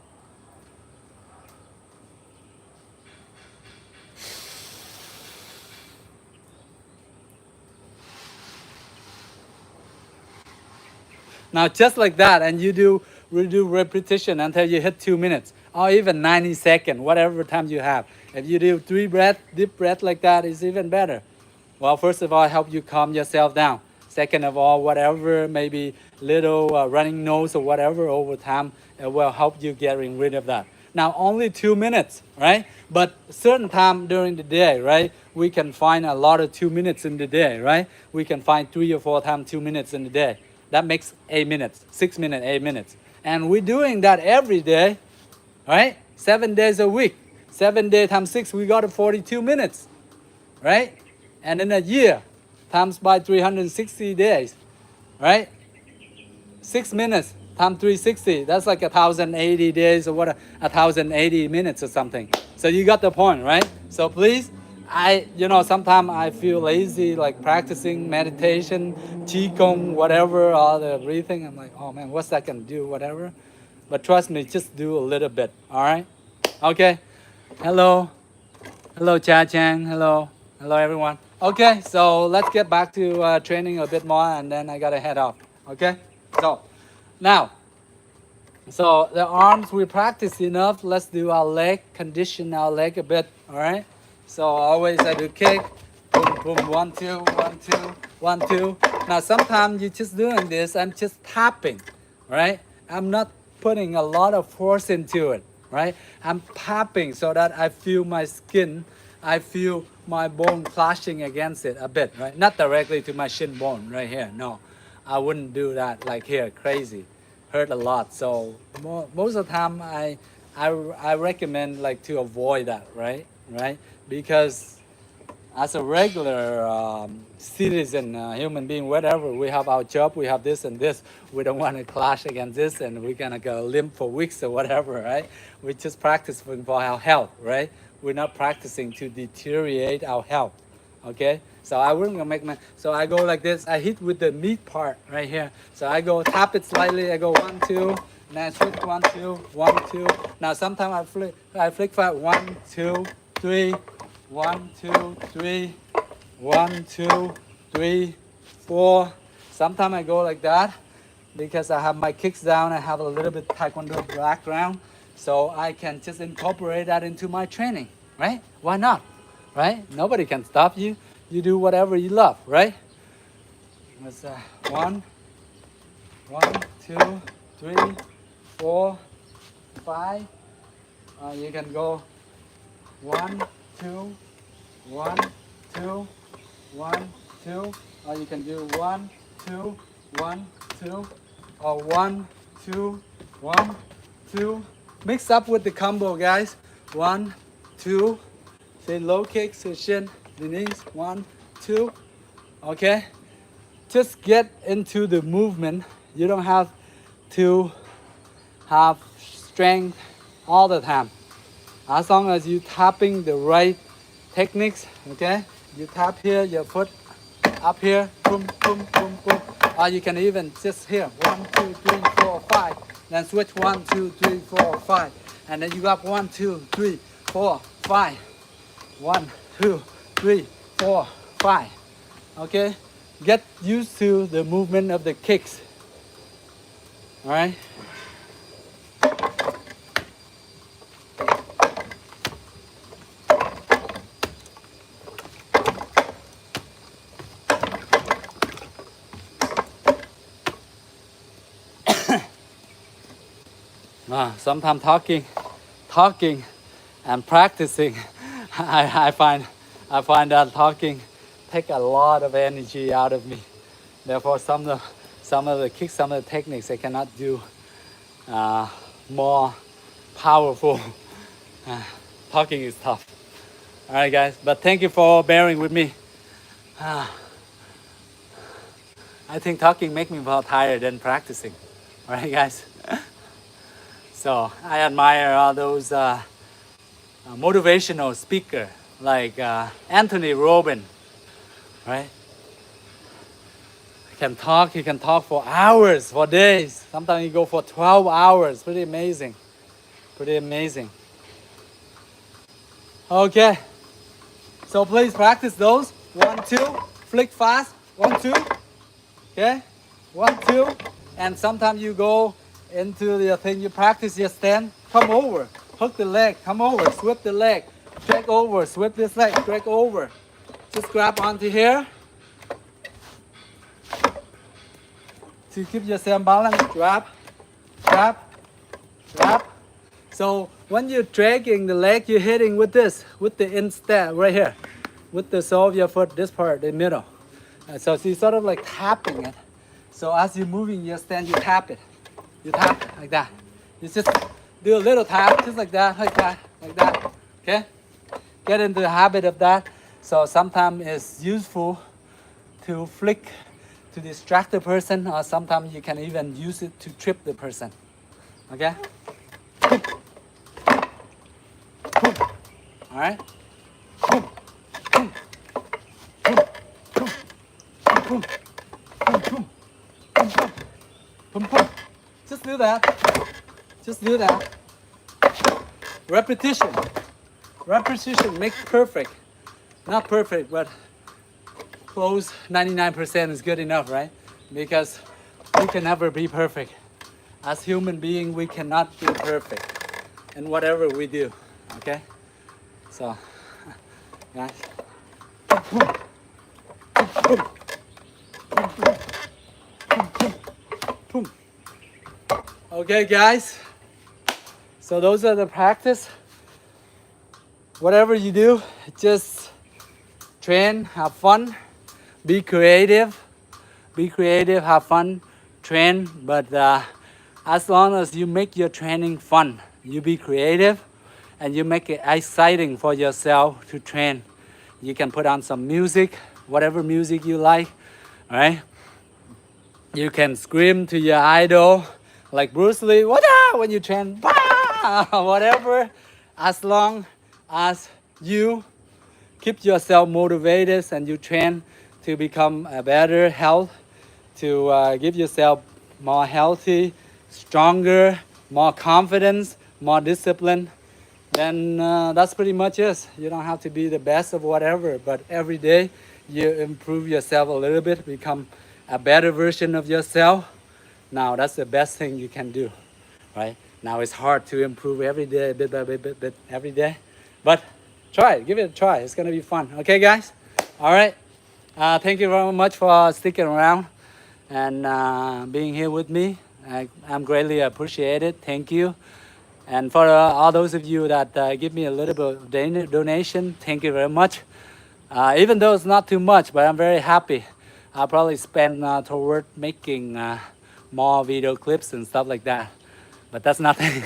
Now just like that, and you do we do repetition until you hit 2 minutes or even 90 seconds, whatever time you have. If you do 3 breath, deep breath like that, it's even better. Well, first of all, help you calm yourself down. Second of all, whatever, maybe little running nose or whatever over time, it will help you getting rid of that. Now, only 2 minutes, right? But certain time during the day, right? We can find a lot of 2 minutes in the day, right? We can find 3 or 4 times 2 minutes in the day. That makes 8 minutes, 6 minutes, 8 minutes. And we're doing that every day, right? 7 days a week. 7 days times 6, we got 42 minutes, right? And in a year, times by 360 days, right? 6 minutes times 360, that's like 1,080 days or what, 1,080 minutes or something. So you got the point, right? So please, sometimes I feel lazy, like practicing meditation, qigong, whatever, all the breathing. I'm like, oh man, what's that gonna do, whatever. But trust me, just do a little bit, all right? Okay, hello. Hello, Cha Chang, hello. Hello, everyone. Okay, so let's get back to training a bit more and then I gotta head off, okay? So, now, so the arms we practice enough. Let's do our leg, condition our leg a bit, all right? So always I do kick, boom, boom, 1, 2, 1, 2, 1, 2. Now sometimes you're just doing this, I'm just tapping, right? I'm not putting a lot of force into it, right? I'm tapping so that I feel my skin, I feel my bone clashing against it a bit, right? Not directly to my shin bone right here, no. I wouldn't do that like here, crazy. Hurt a lot. So most of the time I recommend like to avoid that, right? Because as a regular citizen, human being, whatever, we have our job, we have this and this. We don't want to clash against this and we're gonna go limp for weeks or whatever, right? We just practice for our health, right? We're not practicing to deteriorate our health, okay? So I wouldn't make so I go like this, I hit with the meat part right here. So I go tap it slightly, I go 1, 2, and then I switch 1, 2, 1, 2. Now sometimes I flick 5, 1, 2, 3, 1, 2, 3, 1, 2, 3, 4. Sometimes I go like that because I have my kicks down, I have a little bit Taekwondo background. So I can just incorporate that into my training, right? Why not, right? Nobody can stop you. You do whatever you love, right? Let's 1, 2, 3, 4, 5. You can go 1, 2, 1, 2, 1, 2. Or you can do 1, 2, 1, 2, or 1, 2, 1, 2. Mix up with the combo, guys. 1, 2. Say low kicks to shin, the knees. 1, 2. Okay. Just get into the movement. You don't have to have strength all the time. As long as you tapping the right techniques, okay? You tap here, your foot up here, boom, boom, boom, boom. Or you can even just here, 1, 2, 3, 4, 5. Then switch 1, 2, 3, 4, 5. And then you got 1, 2, 3, 4, 5. 1, 2, 3, 4, 5. Okay? Get used to the movement of the kicks. All right? Sometimes talking and practicing, I find that talking take a lot of energy out of me. Therefore, some of the kicks, some of the techniques I cannot do more powerful. Talking is tough. All right, guys. But thank you for bearing with me. I think talking makes me more tired than practicing. All right, guys. So I admire all those motivational speakers like Anthony Robbins, right? He can talk for hours, for days. Sometimes he go for 12 hours. Pretty amazing. Pretty amazing. Okay. So please practice those. 1, 2. Flick fast. 1, 2. Okay. 1, 2. And sometimes you go into the thing. You practice your stand. Come over, hook the leg. Come over, sweep the leg. Drag over, sweep this leg. Drag over. Just grab onto here to keep yourself balanced. Grab, grab, grab. So when you're dragging the leg, you're hitting with this, with the instep right here, with the sole of your foot, this part, the middle. So you're sort of like tapping it. So as you're moving your stand, you tap it. You tap it like that. You just do a little tap, just like that, like that, like that. Okay? Get into the habit of that. So sometimes it's useful to flick to distract the person, or sometimes you can even use it to trip the person. Okay? All right? Just do that. Just do that. Repetition. Repetition makes perfect. Not perfect, but close. 99% is good enough, right? Because we can never be perfect. As human beings, we cannot be perfect in whatever we do. Okay? So, guys. Okay, guys. So those are the practice. Whatever you do, just train, have fun, be creative. Be creative, have fun, train. But as long as you make your training fun, you be creative, and you make it exciting for yourself to train. You can put on some music, whatever music you like, right? You can scream to your idol, like Bruce Lee, when you train, whatever, as long as you keep yourself motivated and you train to become a better health, to give yourself more healthy, stronger, more confidence, more discipline, then that's pretty much it. You don't have to be the best of whatever, but every day you improve yourself a little bit, become a better version of yourself. Now that's the best thing you can do, right? Now it's hard to improve every day, bit by bit, every day. But try it, give it a try. It's gonna be fun. Okay, guys? All right. Thank you very much for sticking around and being here with me. I'm greatly appreciated. Thank you. And for all those of you that give me a little bit of donation, thank you very much. Even though it's not too much, but I'm very happy. I'll probably spend toward making more video clips and stuff like that. But that's nothing.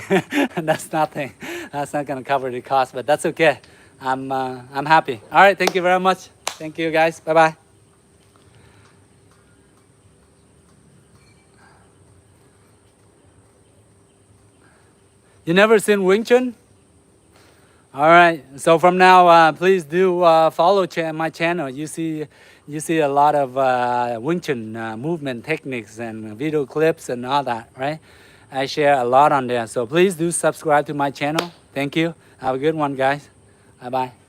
That's nothing. That's not gonna cover the cost, but that's okay. I'm happy. All right, thank you very much. Thank you, guys. Bye bye. You never seen Wing Chun? All right. So from now, please do follow my channel. You see a lot of Wing Chun movement techniques and video clips and all that, right? I share a lot on there. So please do subscribe to my channel. Thank you. Have a good one, guys. Bye bye.